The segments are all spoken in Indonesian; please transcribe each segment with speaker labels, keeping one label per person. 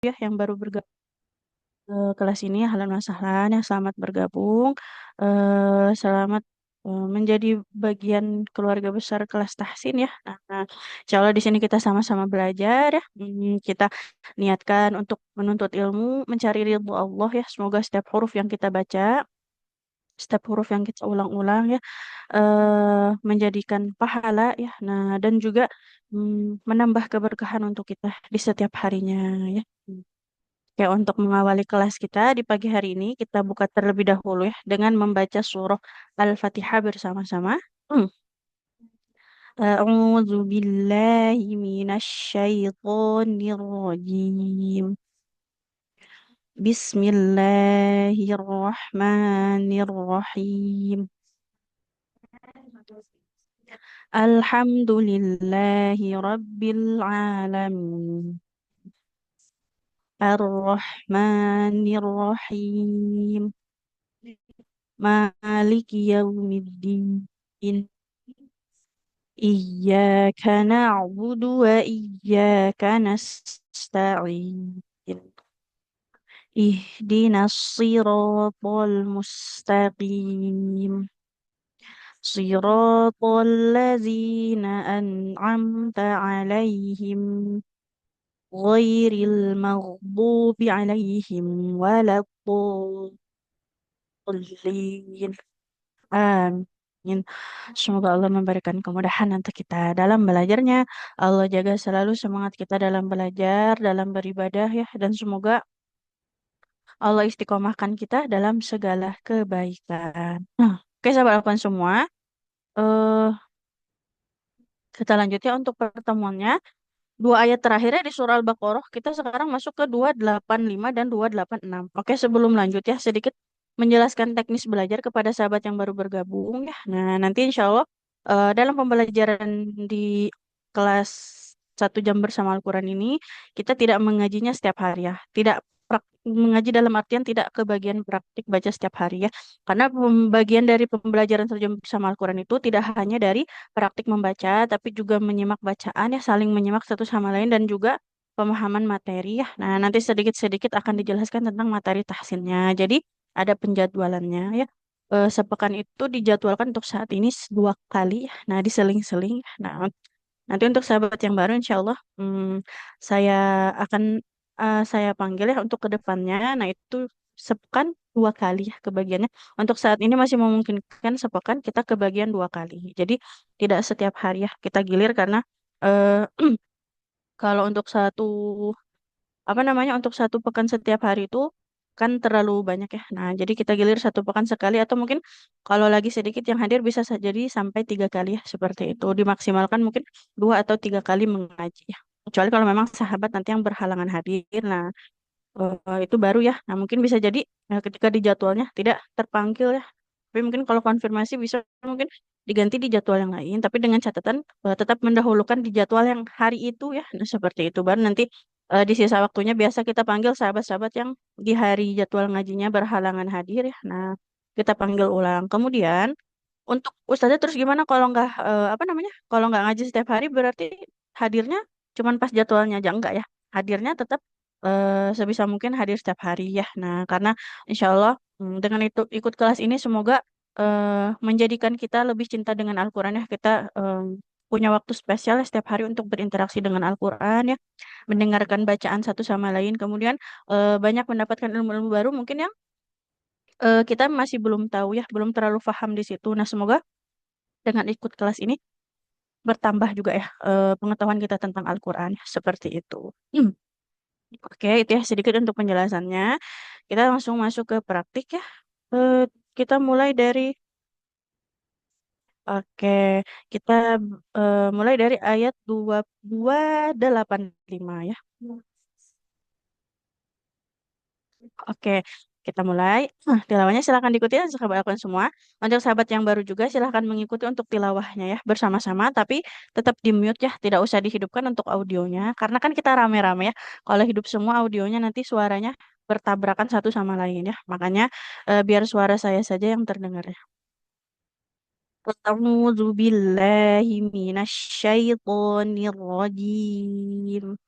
Speaker 1: ya yang baru bergabung ke kelas ini, ahlan wa sahlan, ya selamat bergabung. Selamat menjadi bagian keluarga besar kelas Tahsin ya. Nah, insya Allah di sini kita sama-sama belajar ya. Kita niatkan untuk menuntut ilmu, mencari ridho Allah ya. Semoga setiap huruf yang kita baca, setiap huruf yang kita ulang-ulang ya, menjadikan pahala ya. Nah, dan juga menambah keberkahan untuk kita di setiap harinya ya. Oke, untuk mengawali kelas kita di pagi hari ini, kita buka terlebih dahulu ya dengan membaca surah Al-Fatihah bersama-sama. Hmm. A'udzu billahi minasyaitonir rajim. Bismillahirrahmanirrahim. Alhamdulillahi rabbil alamin. Ar-Rahmanir Rahim. Maliki yaumiddin. Iyyaka na'budu wa iyyaka nasta'in. Ihdinas siratal mustaqim. Siratal ladzina an'amta 'alaihim ghairil maghdubi 'alaihim waladdallin. Amin. Semoga Allah memberikan kemudahan untuk kita dalam belajarnya. Allah jaga selalu semangat kita dalam belajar, dalam beribadah ya. Dan semoga Allah istiqomahkan kita dalam segala kebaikan. Nah, oke sahabat Alfan semua. eh kita lanjut ya untuk pertemuannya. Dua ayat terakhirnya di surah Al-Baqarah, kita sekarang masuk ke 285 dan 286. Oke, sebelum lanjut ya, sedikit menjelaskan teknis belajar kepada sahabat yang baru bergabung ya. Nah, nanti insya Allah dalam pembelajaran di kelas 1 jam bersama Al-Quran ini, kita tidak mengajinya setiap hari ya. Tidak mengaji dalam artian tidak kebagian praktik baca setiap hari ya. Karena pembagian dari pembelajaran 1 jam bersama Al-Quran itu tidak hanya dari praktik membaca, tapi juga menyimak bacaan ya, saling menyimak satu sama lain dan juga pemahaman materi ya. Nah, nanti sedikit-sedikit akan dijelaskan tentang materi tahsinnya. Jadi, ada penjadwalannya ya. Sepekan itu dijadwalkan untuk saat ini 2 kali ya. Nah, diseling-seling. Nah, nanti untuk sahabat yang baru, insya Allah saya akan saya panggil ya untuk ke depannya. Nah, itu sepekan 2 kali ya kebagiannya. Untuk saat ini masih memungkinkan sepekan kita kebagian 2 kali. Jadi tidak setiap hari ya kita gilir karena eh, kalau untuk satu apa namanya untuk satu pekan setiap hari itu kan terlalu banyak ya. Nah, jadi kita gilir satu pekan sekali atau mungkin kalau lagi sedikit yang hadir bisa jadi sampai 3 kali ya seperti itu. Dimaksimalkan mungkin 2 atau 3 kali mengaji ya. Kecuali kalau memang sahabat nanti yang berhalangan hadir. Nah, itu baru ya. Nah, mungkin bisa jadi ketika di jadwalnya tidak terpanggil ya. Tapi mungkin kalau konfirmasi bisa mungkin diganti di jadwal yang lain. Tapi dengan catatan tetap mendahulukan di jadwal yang hari itu ya. Nah, seperti itu. Baru nanti di sisa waktunya biasa kita panggil sahabat-sahabat yang di hari jadwal ngajinya berhalangan hadir ya. Nah, kita panggil ulang. Kemudian untuk Ustazah terus gimana kalau nggak apa namanya? Kalau nggak ngaji setiap hari berarti hadirnya cuman pas jadwalnya aja enggak ya? Hadirnya tetap sebisa mungkin hadir setiap hari ya. Nah, karena insya Allah dengan itu ikut kelas ini semoga menjadikan kita lebih cinta dengan Al-Quran ya. Kita punya waktu spesial ya setiap hari untuk berinteraksi dengan Al-Quran ya, mendengarkan bacaan satu sama lain, kemudian banyak mendapatkan ilmu-ilmu baru mungkin yang kita masih belum tahu ya, belum terlalu paham di situ. Nah, semoga dengan ikut kelas ini bertambah juga ya pengetahuan kita tentang Al-Quran seperti itu. Hmm. Oke, itu ya sedikit untuk penjelasannya. Kita langsung masuk ke praktik ya. Eh, kita mulai dari oke, kita mulai dari ayat 2285 ya. Oke, kita mulai. Tilawahnya silahkan diikuti ya sahabat Al-Quran semua. Untuk sahabat yang baru juga silahkan mengikuti untuk tilawahnya ya bersama-sama. Tapi tetap di mute ya, tidak usah dihidupkan untuk audionya. Karena kan kita rame-rame ya. Kalau hidup semua audionya nanti suaranya bertabrakan satu sama lain ya. Makanya biar suara saya saja yang terdengar ya. A'udzu billahi minasyaitonir rajim.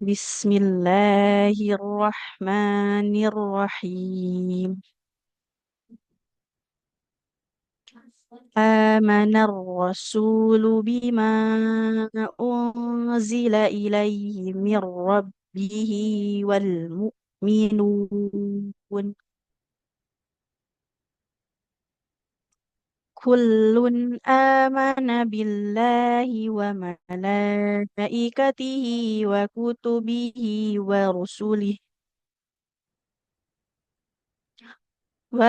Speaker 1: Bismillahirrahmanirrahim. Amanar Rasulu bima unzila ilaihi min rabbihi wal mu'minun. Kullun amana billahi wa malaikatihi wa kutubihi wa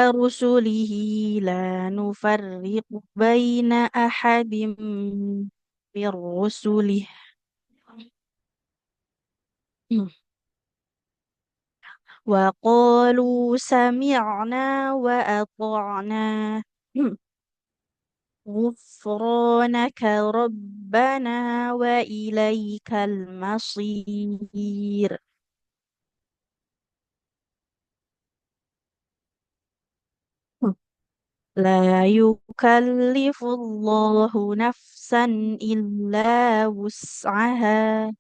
Speaker 1: rusulihi la nufarriqu baina ahadim min rusulih. Wa qalu sami'na wa ata'na. غفرانك ربنا وإليك المصير. لا يكلف الله نفسا إلا وسعها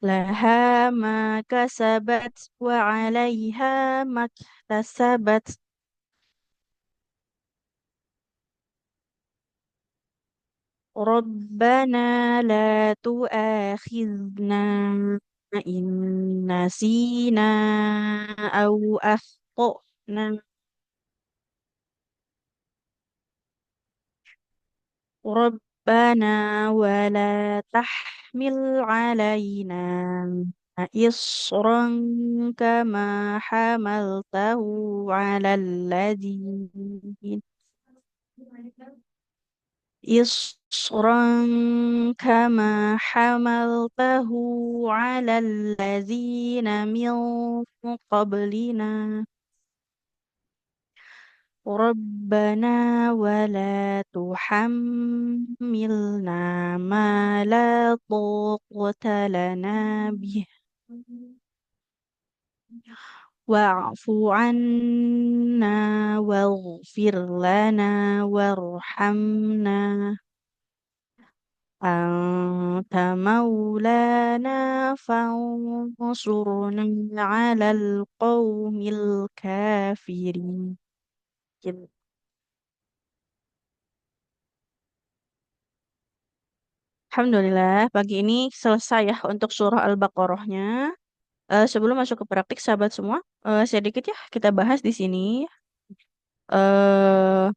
Speaker 1: لها ما كسبت وعليها ما اكتسبت. ربنا لا تؤاخذنا إن نسينا أو أخطأنا. ربنا ولا تحمل علينا إصرا كما حملته على الذين إصرا كما حملته على الذين من قبلنا. ربنا ولا تحملنا ما لا طاقة لنا به واعف عنا واغفر لنا وارحمنا أنت مولانا فانصرنا على القوم الكافرين. Gitu. Alhamdulillah, pagi ini selesai ya untuk surah Al-Baqarahnya. Sebelum masuk ke praktik, sahabat semua, sedikit ya kita bahas di sini. eh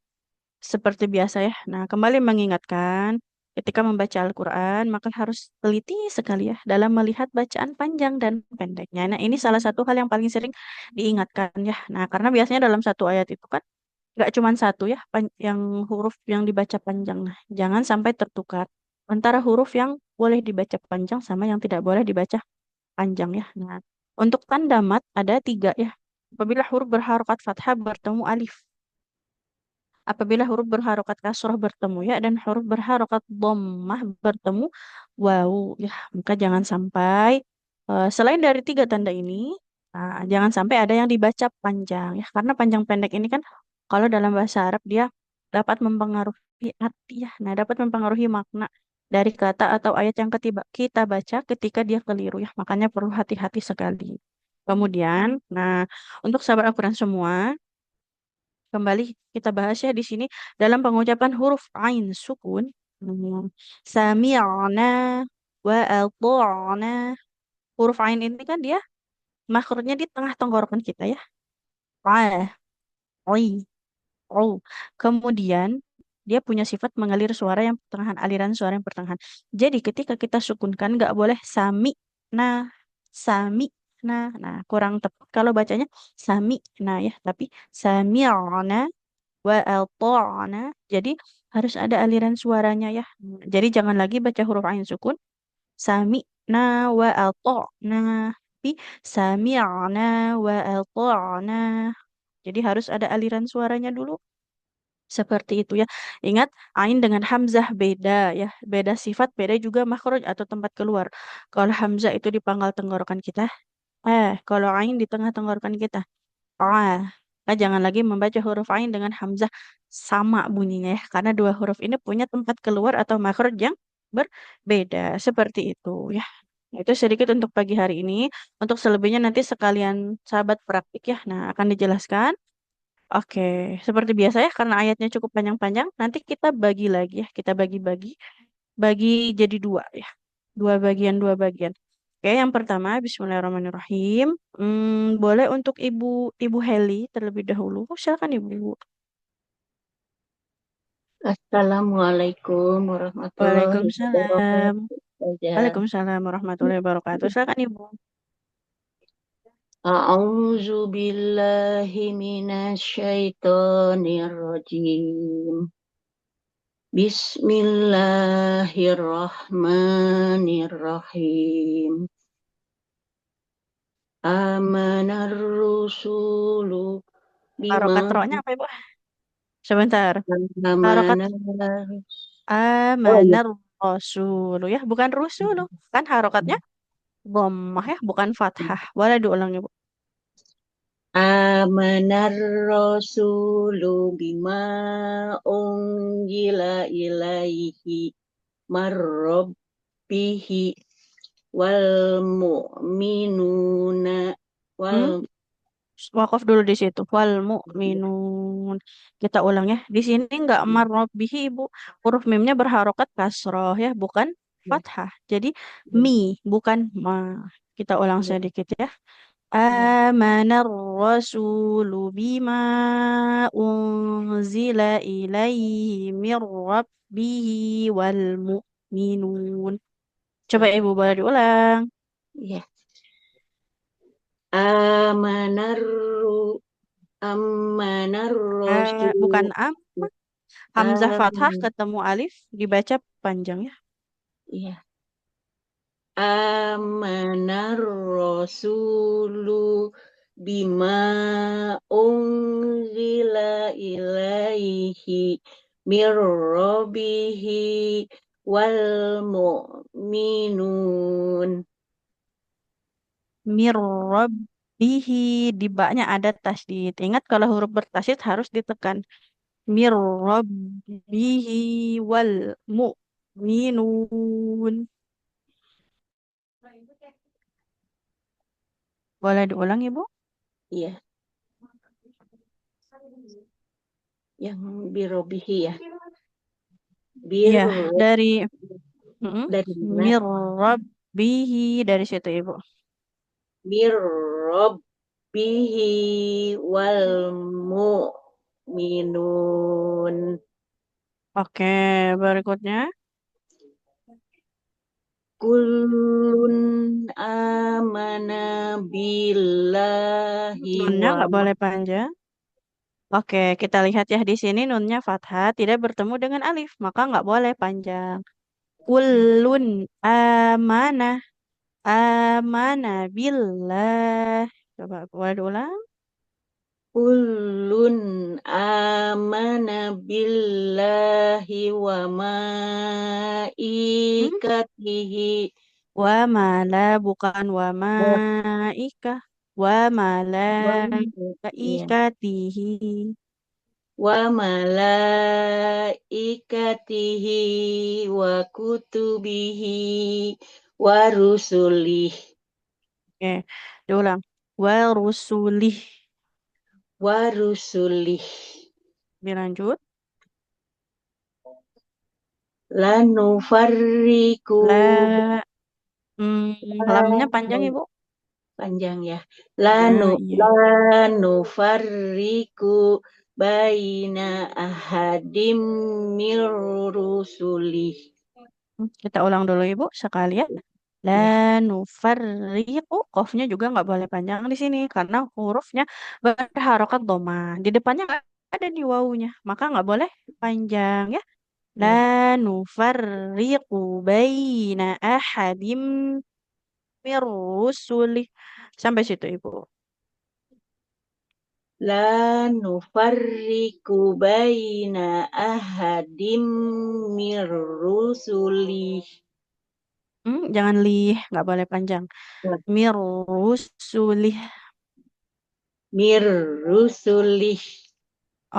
Speaker 1: Seperti biasa ya. Nah, kembali mengingatkan, ketika membaca Al-Quran, maka harus teliti sekali ya dalam melihat bacaan panjang dan pendeknya. Nah, ini salah satu hal yang paling sering diingatkan ya. Nah, karena biasanya dalam satu ayat itu kan nggak cuma satu ya, yang huruf yang dibaca panjang. Nah, jangan sampai tertukar antara huruf yang boleh dibaca panjang sama yang tidak boleh dibaca panjang ya. Nah, untuk tanda mat ada tiga ya. Apabila huruf berharokat fathah bertemu alif. Apabila huruf berharokat kasroh bertemu ya dan huruf berharokat dhammah bertemu wawu ya, maka jangan sampai selain dari tiga tanda ini, jangan sampai ada yang dibaca panjang ya, karena panjang pendek ini kan kalau dalam bahasa Arab dia dapat mempengaruhi arti ya, nah dapat mempengaruhi makna dari kata atau ayat yang kita baca ketika dia keliru ya, makanya perlu hati-hati sekali. Kemudian, nah untuk sahabat Al-Quran semua, kembali kita bahas ya di sini dalam pengucapan huruf ain sukun. Sami'na wa ata'na. Huruf ain ini kan dia makrotnya di tengah tenggorokan kita ya. Ra, oi, au. Kemudian dia punya sifat mengalir suara yang pertengahan, aliran suara yang pertengahan. Jadi ketika kita sukunkan nggak boleh nah, sami nah kurang tepat kalau bacanya sami nah ya, tapi sami'na wa ata'na. Jadi harus ada aliran suaranya ya. Jadi jangan lagi baca huruf ain sukun sami'na wa ata'na, tapi sami'na wa ata'na. Jadi harus ada aliran suaranya dulu. Seperti itu ya. Ingat, ain dengan hamzah beda ya. Beda sifat, beda juga makhraj atau tempat keluar. Kalau hamzah itu di pangkal tenggorokan kita, kalau ain di tengah tenggorokan kita. Ah, jangan lagi membaca huruf ain dengan hamzah sama bunyinya ya, karena dua huruf ini punya tempat keluar atau makhraj yang berbeda. Seperti itu ya. Itu sedikit untuk pagi hari ini. Untuk selebihnya nanti sekalian sahabat praktik ya. Nah, akan dijelaskan. Oke, seperti biasa ya, karena ayatnya cukup panjang-panjang, nanti kita bagi lagi ya, kita bagi-bagi, bagi jadi dua ya, dua bagian. Oke, yang pertama, Bismillahirrahmanirrahim. Boleh untuk Ibu Heli terlebih dahulu. Silakan Ibu.
Speaker 2: Assalamualaikum warahmatullahi
Speaker 1: Waalaikumsalam.
Speaker 2: wabarakatuh. Saja.
Speaker 1: Waalaikumsalam warahmatullahi wabarakatuh. Silakan Ibu.
Speaker 2: A'udzu billahi minasyaitonir rajim. Bismillahirrahmanirrahim. Amanar rusulu bima
Speaker 1: Harokat rohnya apa Ibu? Sebentar. Harokat
Speaker 2: amanar. Oh iya.
Speaker 1: amanar rasulu ya, bukan rusulu. Kan harokatnya dhammah ya, bukan fathah. Boleh diulang Ibu.
Speaker 2: Amanar rasulu bima unjila ilaihi marrabbihi wal mu'minuna wal
Speaker 1: Hmm? Wakaf dulu di situ. Wal mu'minun. Kita ulang ya. Di sini nggak marrobihi Ibu. Huruf mimnya berharokat kasroh ya, bukan fathah. Jadi mi, bukan ma. Kita ulang sedikit ya. Amanar rasulu bima unzila ilaihi mir rabbihi wal mu'minun. Coba Ibu boleh diulang.
Speaker 2: ya. Amanar amanar
Speaker 1: Bukan
Speaker 2: rasul
Speaker 1: Hamzah fathah
Speaker 2: am
Speaker 1: ketemu alif dibaca panjang ya.
Speaker 2: ya. Amanar rasulu bima unzila ilaihi mir rabbihi wal mu'minun.
Speaker 1: Mir rabbihi di baknya ada tasydid. Ingat kalau huruf bertasydid harus ditekan. Mir rabbihi wal mu'minun. Boleh diulang Ibu?
Speaker 2: Iya, yang birobihi ya. Bir
Speaker 1: Iya, dari mm,
Speaker 2: dari mana?
Speaker 1: mir rabbihi dari situ Ibu.
Speaker 2: Bir rabbihi wal mu'minun.
Speaker 1: Oke, berikutnya.
Speaker 2: Kullun amana billahi
Speaker 1: Nunnya
Speaker 2: wa
Speaker 1: nggak boleh panjang. Oke, kita lihat ya di sini nunnya fathah tidak bertemu dengan alif, maka nggak boleh panjang. Kullun amanah amanah billah. Coba boleh diulang.
Speaker 2: kullun amana billahi wa
Speaker 1: Hmm?
Speaker 2: malaikatihi
Speaker 1: Wa mala bukan wa maika. Wa mala
Speaker 2: wa ya
Speaker 1: ikatihi.
Speaker 2: wa malaikatihi wa kutubihi wa rusulih
Speaker 1: Oke, diulang. Wa rusulih.
Speaker 2: wa rusulih
Speaker 1: Dilanjut.
Speaker 2: lanu farriku
Speaker 1: La lamnya panjang Ibu.
Speaker 2: panjang ya. Lanu
Speaker 1: Iya.
Speaker 2: lanu farriku baina ahadim mir rusulih.
Speaker 1: Kita ulang dulu Ibu sekali ya. La
Speaker 2: Ya,
Speaker 1: nufarriqu, qafnya juga nggak boleh panjang di sini karena hurufnya berharokat doma. Di depannya nggak ada di wawunya, maka nggak boleh panjang ya. La
Speaker 2: ya.
Speaker 1: nufarriqu baina ahadim mir rusulih. Sampai situ Ibu.
Speaker 2: Lanu farriku baina ahadim mir rusulih.
Speaker 1: Jangan lih, nggak boleh panjang. Mir rusulih.
Speaker 2: Mir rusulih.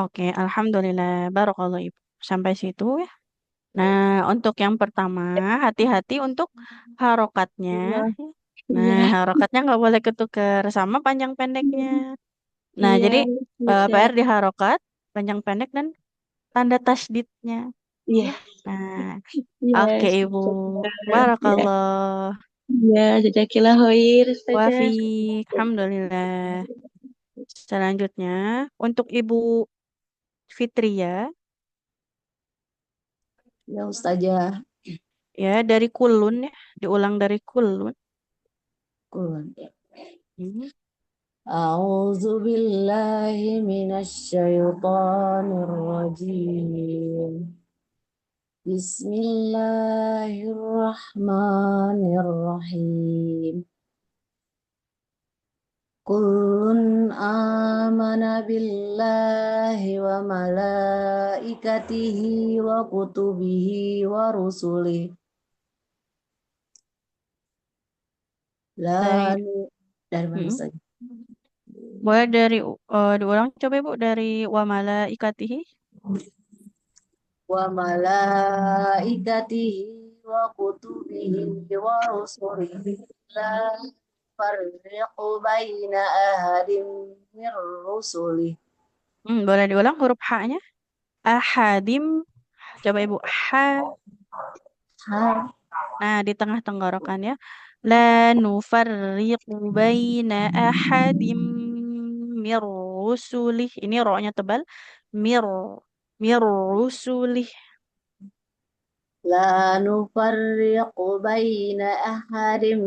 Speaker 1: Oke, alhamdulillah. Barakallah Ibu. Sampai situ ya. Nah, untuk yang pertama, hati-hati untuk harokatnya.
Speaker 2: Iya,
Speaker 1: Nah,
Speaker 2: iya,
Speaker 1: harokatnya nggak boleh ketukar sama panjang pendeknya. Nah,
Speaker 2: iya,
Speaker 1: jadi PR
Speaker 2: Ustaz.
Speaker 1: di harokat, panjang pendek, dan tanda tasdidnya.
Speaker 2: Iya,
Speaker 1: Nah,
Speaker 2: iya,
Speaker 1: oke Ibu.
Speaker 2: Ustazah. Ya,
Speaker 1: Barakallah.
Speaker 2: iya, jazakillah khair, Ustazah.
Speaker 1: Wafi. Alhamdulillah. Selanjutnya, untuk Ibu Fitria,
Speaker 2: Ya, Ustazah.
Speaker 1: ya dari kulun ya, diulang dari kulun.
Speaker 2: Kulun.
Speaker 1: Hmm.
Speaker 2: A'udzu billahi minasyaitonir rajim. Bismillahirrahmanirrahim. Kullun amana billahi wa malaikatihi wa kutubihi wa rusulihi.
Speaker 1: Dari,
Speaker 2: Lalu dari mana
Speaker 1: hmm.
Speaker 2: saja?
Speaker 1: Boleh dari, diulang coba Ibu, dari wa malaikatihi.
Speaker 2: Wa malaikatihi wa kutubihi wa rusulihi. La farriqu baina ahadin min rusulihi.
Speaker 1: Boleh diulang huruf H-nya. Ahadim. Coba Ibu. Ha.
Speaker 2: Ha,
Speaker 1: Nah, di tengah tenggorokan ya. La nufarriqu baina ahadim mir rusulih. Ini ro-nya tebal. Mir. Mir rusulih.
Speaker 2: la nufarriqu baina ahadin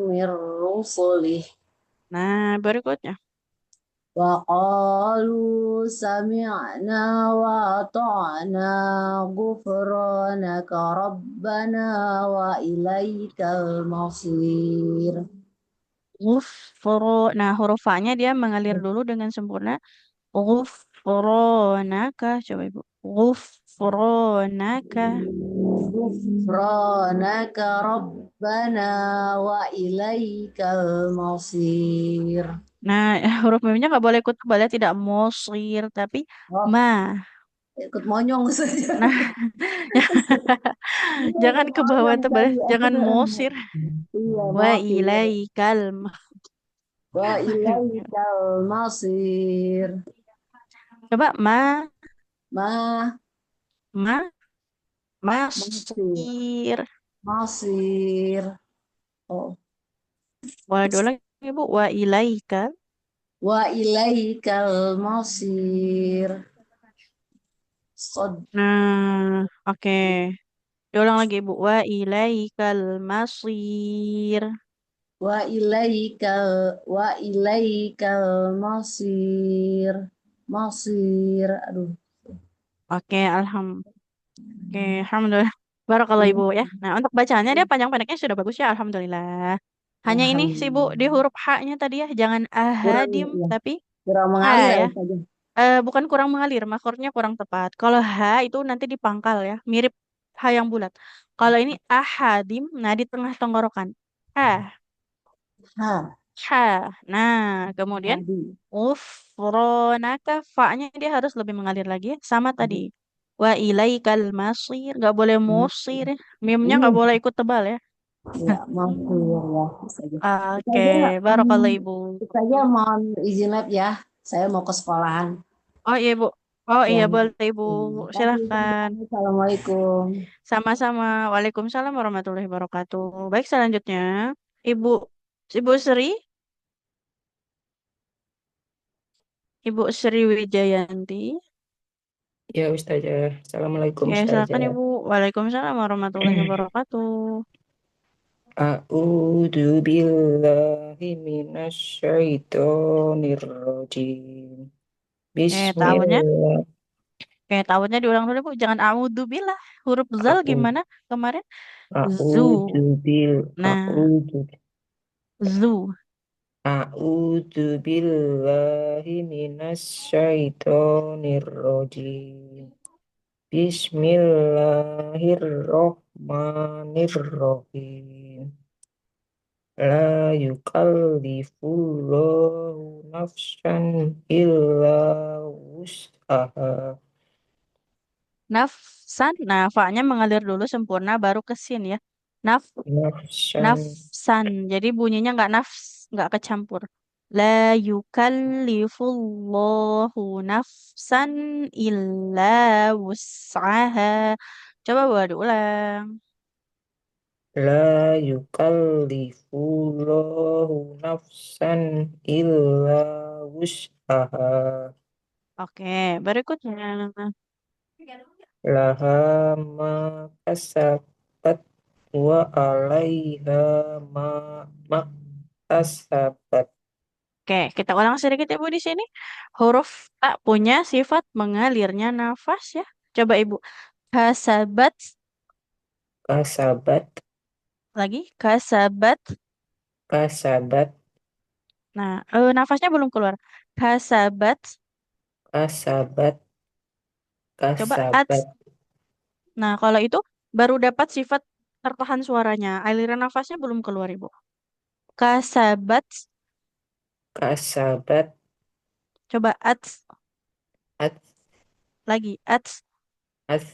Speaker 2: min rusulihi.
Speaker 1: Nah, berikutnya.
Speaker 2: وقالوا سمعنا وأطعنا غفرانك ربنا وإليك المصير.
Speaker 1: Ghufro. Nah, huruf fa-nya dia mengalir dulu dengan sempurna. Ghufronaka. Coba Ibu. Ghufronaka.
Speaker 2: غفرانك ربنا وإليك المصير.
Speaker 1: Nah, huruf mimnya nggak boleh ikut tebal ya. Tidak mosir, tapi
Speaker 2: Oh,
Speaker 1: ma.
Speaker 2: ikut monyong saja.
Speaker 1: Nah, jangan
Speaker 2: Ikut
Speaker 1: ke bawah
Speaker 2: monyong
Speaker 1: tebal ya.
Speaker 2: tadi.
Speaker 1: Jangan mosir.
Speaker 2: Iya,
Speaker 1: Wa
Speaker 2: maaf ya.
Speaker 1: ilaikal.
Speaker 2: Wa ilaikal masir.
Speaker 1: Coba ma,
Speaker 2: Ma,
Speaker 1: ma,
Speaker 2: masir.
Speaker 1: masir.
Speaker 2: Masir. Oh.
Speaker 1: Boleh dulu lagi, Ibu. Wa ilaikal.
Speaker 2: Wa ilaikal masir. Sod.
Speaker 1: Nah, oke. Diulang lagi, Ibu. Wa ilaikal masir.
Speaker 2: Wa ilaikal masir. Masir. Aduh.
Speaker 1: Oke, Oke, alhamdulillah. Barakallah Ibu ya. Nah, untuk bacaannya dia panjang pendeknya sudah bagus ya, alhamdulillah. Hanya ini sih Bu, di
Speaker 2: Alhamdulillah.
Speaker 1: huruf H-nya tadi ya, jangan
Speaker 2: Kurang
Speaker 1: ahadim,
Speaker 2: ya.
Speaker 1: tapi
Speaker 2: Kurang
Speaker 1: H
Speaker 2: mengalir
Speaker 1: ya.
Speaker 2: ya saja.
Speaker 1: Bukan kurang mengalir, makornya kurang tepat. Kalau H itu nanti dipangkal ya, mirip H yang bulat. Kalau ini ahadim, nah di tengah tenggorokan. H,
Speaker 2: Ha.
Speaker 1: H. Nah, kemudian
Speaker 2: Hadi.
Speaker 1: ufronaka, fa-nya dia harus lebih mengalir lagi ya, sama tadi. Wa ilaikal masir, nggak boleh musir ya. Mimnya nggak
Speaker 2: Ini
Speaker 1: boleh ikut tebal ya.
Speaker 2: ya masir ya saja.
Speaker 1: Oke,
Speaker 2: Saja,
Speaker 1: barakallah Ibu.
Speaker 2: saja mohon izin lihat ya. Saya mau ke sekolahan.
Speaker 1: Oh iya Bu. Oh
Speaker 2: Ya.
Speaker 1: iya boleh Ibu.
Speaker 2: Terima kasih.
Speaker 1: Silahkan.
Speaker 2: Assalamualaikum.
Speaker 1: Sama-sama. Waalaikumsalam warahmatullahi wabarakatuh. Baik, selanjutnya. Ibu, Ibu Sri, Ibu Sri Wijayanti.
Speaker 3: Ya Ustazah, Assalamualaikum
Speaker 1: Oke, silakan
Speaker 3: Ustazah.
Speaker 1: Ibu. Waalaikumsalam warahmatullahi wabarakatuh.
Speaker 3: A'udzu billahi minasyaitonir rajim.
Speaker 1: Tahunnya?
Speaker 3: Bismillah.
Speaker 1: Tahunnya diulang dulu Bu. Jangan billah. Huruf zal
Speaker 3: A'udzu
Speaker 1: gimana kemarin? Zu.
Speaker 3: a'udzu bil
Speaker 1: Nah,
Speaker 3: a'udzu
Speaker 1: zu.
Speaker 3: a'udzu billahi minasyaitonir rajim. Bismillahirrahmanirrahim. La yukallifullahu nafsan illa wus'aha.
Speaker 1: Nafsan. Nah, fa-nya mengalir dulu sempurna baru ke sin ya. Naf
Speaker 3: nafsan
Speaker 1: nafsan. Jadi bunyinya nggak nafs, nggak kecampur. La yukallifullahu nafsan illa wus'aha. Coba buat diulang.
Speaker 3: la yukallifullahu nafsan illa wus'aha
Speaker 1: Oke, berikutnya.
Speaker 3: laha ma kasabat wa alaiha ma maktasabat.
Speaker 1: Oke, kita ulang sedikit Ibu di sini. Huruf tak punya sifat mengalirnya nafas ya. Coba Ibu. Kasabat
Speaker 3: Kasabat
Speaker 1: lagi. Kasabat.
Speaker 3: kasabat
Speaker 1: Nah, nafasnya belum keluar. Kasabat.
Speaker 3: kasabat
Speaker 1: Coba ats.
Speaker 3: kasabat
Speaker 1: Nah, kalau itu baru dapat sifat tertahan suaranya. Aliran nafasnya belum keluar Ibu. Kasabat.
Speaker 3: kasabat
Speaker 1: Coba ats.
Speaker 3: at
Speaker 1: Lagi. Ats.
Speaker 3: as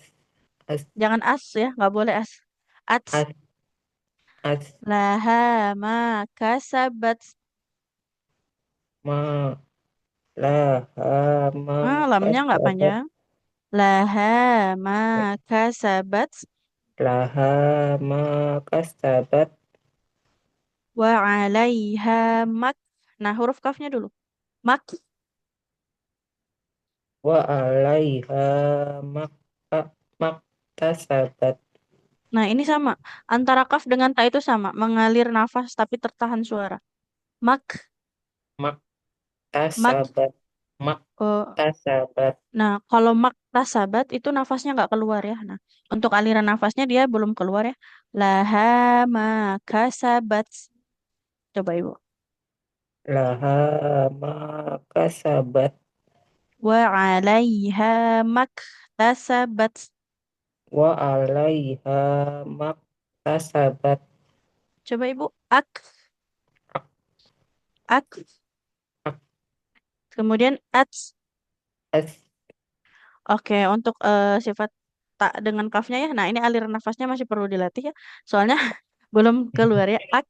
Speaker 3: as
Speaker 1: Jangan as ya. Nggak boleh as. Ats.
Speaker 3: as as
Speaker 1: Laha ma kasabat.
Speaker 3: ma laha ma
Speaker 1: Lamnya nggak
Speaker 3: kasabat
Speaker 1: panjang. Laha ma kasabat
Speaker 3: laha ma kasabat
Speaker 1: wa 'alaiha mak. Nah, huruf kafnya dulu. Mak.
Speaker 3: wa alaiha mak maktasabat
Speaker 1: Nah, ini sama. Antara kaf dengan ta itu sama. Mengalir nafas tapi tertahan suara. Mak. Mak.
Speaker 3: maktasabat
Speaker 1: eh,
Speaker 3: maktasabat
Speaker 1: nah, kalau mak tasabat itu nafasnya nggak keluar ya. Nah, untuk aliran nafasnya dia belum keluar ya. Laha ma kasabat. Coba Ibu.
Speaker 3: laha ma kasabat
Speaker 1: Wa 'alaiha mak tasabat.
Speaker 3: wa alaiha maktasabat
Speaker 1: Coba Ibu. Ak. Ak. Kemudian ats.
Speaker 3: as
Speaker 1: Oke, untuk sifat tak dengan kafnya ya. Nah, ini aliran nafasnya masih perlu dilatih ya. Soalnya belum keluar ya. Ak,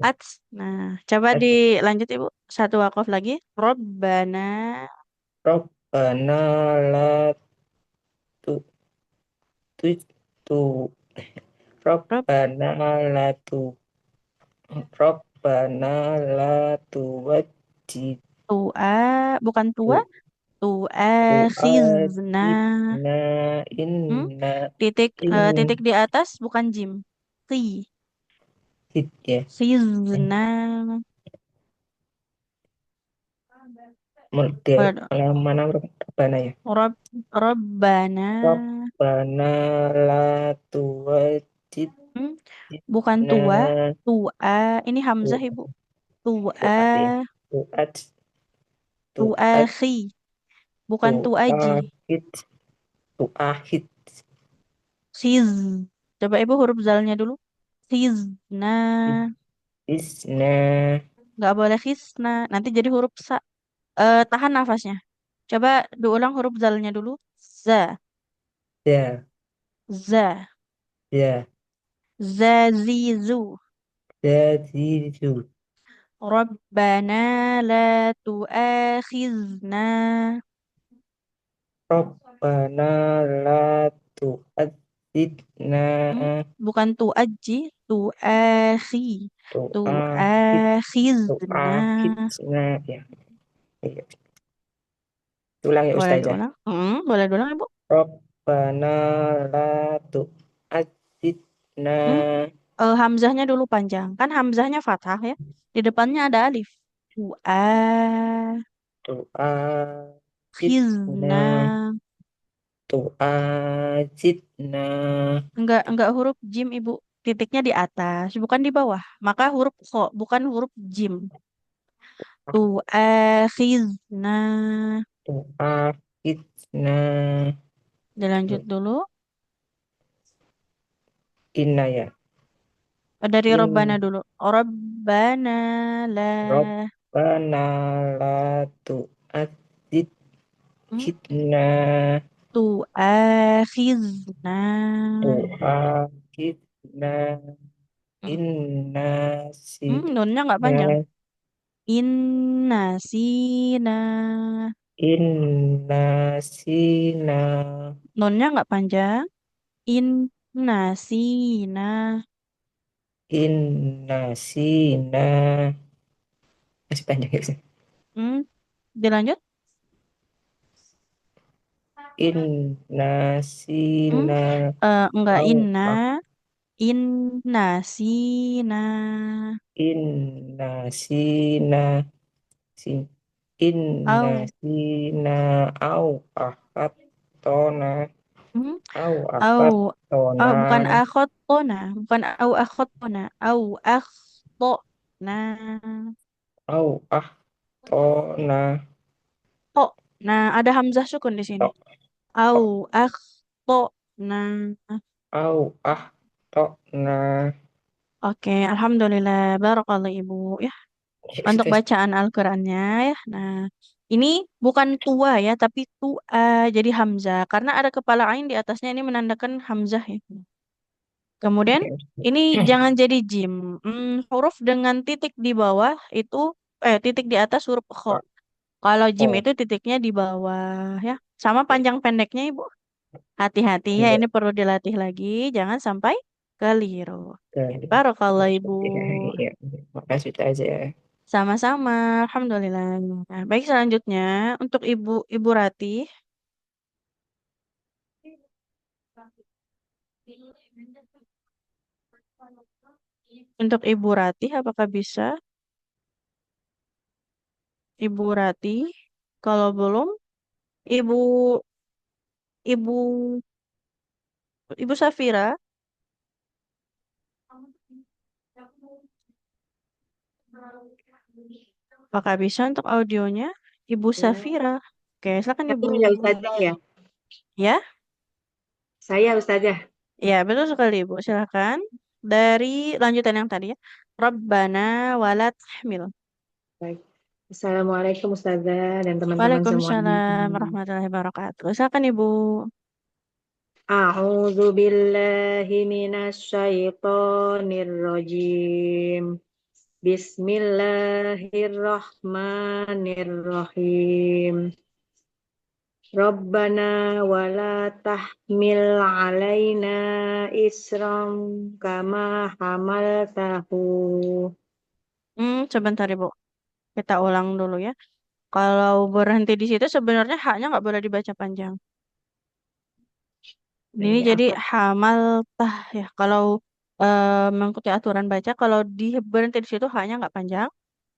Speaker 1: ats. Nah, coba dilanjut Ibu. Satu wakaf lagi. Robbana.
Speaker 3: Rabbana la tu tu tu
Speaker 1: Rob
Speaker 3: Rabbana la tu Rabbana la tuwajjih
Speaker 1: tua. Bukan tua.
Speaker 3: tu
Speaker 1: Tua khizna.
Speaker 3: tu'adzibna
Speaker 1: Hmm?
Speaker 3: inna
Speaker 1: Titik
Speaker 3: in
Speaker 1: di atas bukan jim. Khi.
Speaker 3: hit ya
Speaker 1: Khizna.
Speaker 3: model
Speaker 1: Waduh.
Speaker 3: mana Rabbana ya
Speaker 1: Rob, Robbana.
Speaker 3: Rabbana la tuwajjihna
Speaker 1: Hmm? Bukan tua. Tua. Ini Hamzah Ibu. Tua.
Speaker 3: tu'at ya tu'at tu'at
Speaker 1: Tuakhi, bukan tuaji.
Speaker 3: tu'ahid tu'ahid
Speaker 1: Khiz. Coba ibu huruf zalnya dulu. Khizna.
Speaker 3: isna
Speaker 1: Nggak boleh khizna. Nanti jadi huruf sa. Tahan nafasnya. Coba diulang huruf zalnya dulu. Za.
Speaker 3: ya
Speaker 1: Za.
Speaker 3: ya
Speaker 1: Zazizu.
Speaker 3: Yazidu
Speaker 1: Rabbana la tuakhizna.
Speaker 3: Rabbana la tu'adzibna
Speaker 1: Hmm? Bukan tuaji. Tuakhi.
Speaker 3: tu'ahid
Speaker 1: Tuakhizna.
Speaker 3: tu'ahidna ya iya. Ulang ya
Speaker 1: Boleh
Speaker 3: Ustazah
Speaker 1: diulang? Boleh diulang ibu.
Speaker 3: Rabbana la tu'adzibna
Speaker 1: Hmm? Hamzahnya dulu panjang. Kan hamzahnya fathah ya. Di depannya ada alif. Wa
Speaker 3: tu'adzibna
Speaker 1: khizna.
Speaker 3: tu'adzibna
Speaker 1: Enggak huruf jim Ibu. Titiknya di atas, bukan di bawah. Maka huruf kho, bukan huruf jim. Tu khizna.
Speaker 3: tu'ahidna
Speaker 1: Dilanjut dulu.
Speaker 3: inna ya
Speaker 1: Dari Robbana
Speaker 3: in
Speaker 1: dulu. Robbana la.
Speaker 3: Rabbana la
Speaker 1: Hmm?
Speaker 3: tu'adzibna
Speaker 1: tu'akhizna.
Speaker 3: tu'akhidna
Speaker 1: Hmm,
Speaker 3: inna
Speaker 1: nunnya nggak panjang.
Speaker 3: sina
Speaker 1: Inna sina.
Speaker 3: inna sina
Speaker 1: Nunnya nggak panjang. Inna sina.
Speaker 3: inna sina masih panjang ya sih.
Speaker 1: Hmm, dilanjut.
Speaker 3: Inna
Speaker 1: Hmm,
Speaker 3: sina
Speaker 1: enggak
Speaker 3: au
Speaker 1: inna.
Speaker 3: ah
Speaker 1: Inna sina.
Speaker 3: inna sina sin inna
Speaker 1: Au.
Speaker 3: sina au ahad tona
Speaker 1: Hmm,
Speaker 3: au
Speaker 1: au.
Speaker 3: ahad tona
Speaker 1: Bukan akhotona. Bukan au akhotona. Au akhtona.
Speaker 3: au ah tona
Speaker 1: To. Nah, ada hamzah sukun di sini.
Speaker 3: tok
Speaker 1: Au
Speaker 3: tok
Speaker 1: akhtona.
Speaker 3: au ah tona
Speaker 1: Oke, alhamdulillah. Barakallah Ibu. Ya,
Speaker 3: ya
Speaker 1: untuk
Speaker 3: sudah
Speaker 1: bacaan Al-Qur'annya ya. Nah, ini bukan tua ya, tapi tua jadi hamzah karena ada kepala ain di atasnya ini menandakan hamzah ya. Kemudian
Speaker 3: ya.
Speaker 1: ini jangan jadi jim. Huruf dengan titik di bawah itu titik di atas huruf kho. Kalau jim
Speaker 3: Oh,
Speaker 1: itu titiknya di bawah ya. Sama panjang pendeknya Ibu. Hati-hati ya,
Speaker 3: enggak
Speaker 1: ini perlu dilatih lagi. Jangan sampai keliru. Ya,
Speaker 3: kali.
Speaker 1: barakallah Ibu.
Speaker 3: Ya, makasih aja ya.
Speaker 1: Sama-sama. Alhamdulillah. Nah, baik selanjutnya untuk Ibu Rati. Untuk Ibu Rati, apakah bisa? Ibu Rati, kalau belum, Ibu Ibu Ibu Safira, apakah bisa untuk audionya? Ibu
Speaker 2: Ya,
Speaker 1: Safira. Oke, silakan Ibu.
Speaker 2: saya ya Ustazah ya.
Speaker 1: Ya,
Speaker 2: Saya Ustazah.
Speaker 1: ya betul sekali Ibu. Silakan. Dari lanjutan yang tadi ya. Rabbana wala tahmil.
Speaker 2: Baik. Assalamualaikum Ustazah dan teman-teman semuanya.
Speaker 1: Waalaikumsalam warahmatullahi wabarakatuh. Silakan Ibu.
Speaker 2: A'udzu billahi minasy syaithanir rajim. Bismillahirrahmanirrahim. Rabbana wala tahmil alaina isran kama hamaltahu.
Speaker 1: Sebentar Ibu. Kita ulang dulu ya. Kalau berhenti di situ sebenarnya haknya nggak boleh dibaca panjang. Ini
Speaker 2: Ini
Speaker 1: jadi
Speaker 2: apa?
Speaker 1: hamal tah ya. Kalau mengikuti aturan baca, kalau di berhenti di situ haknya nggak panjang.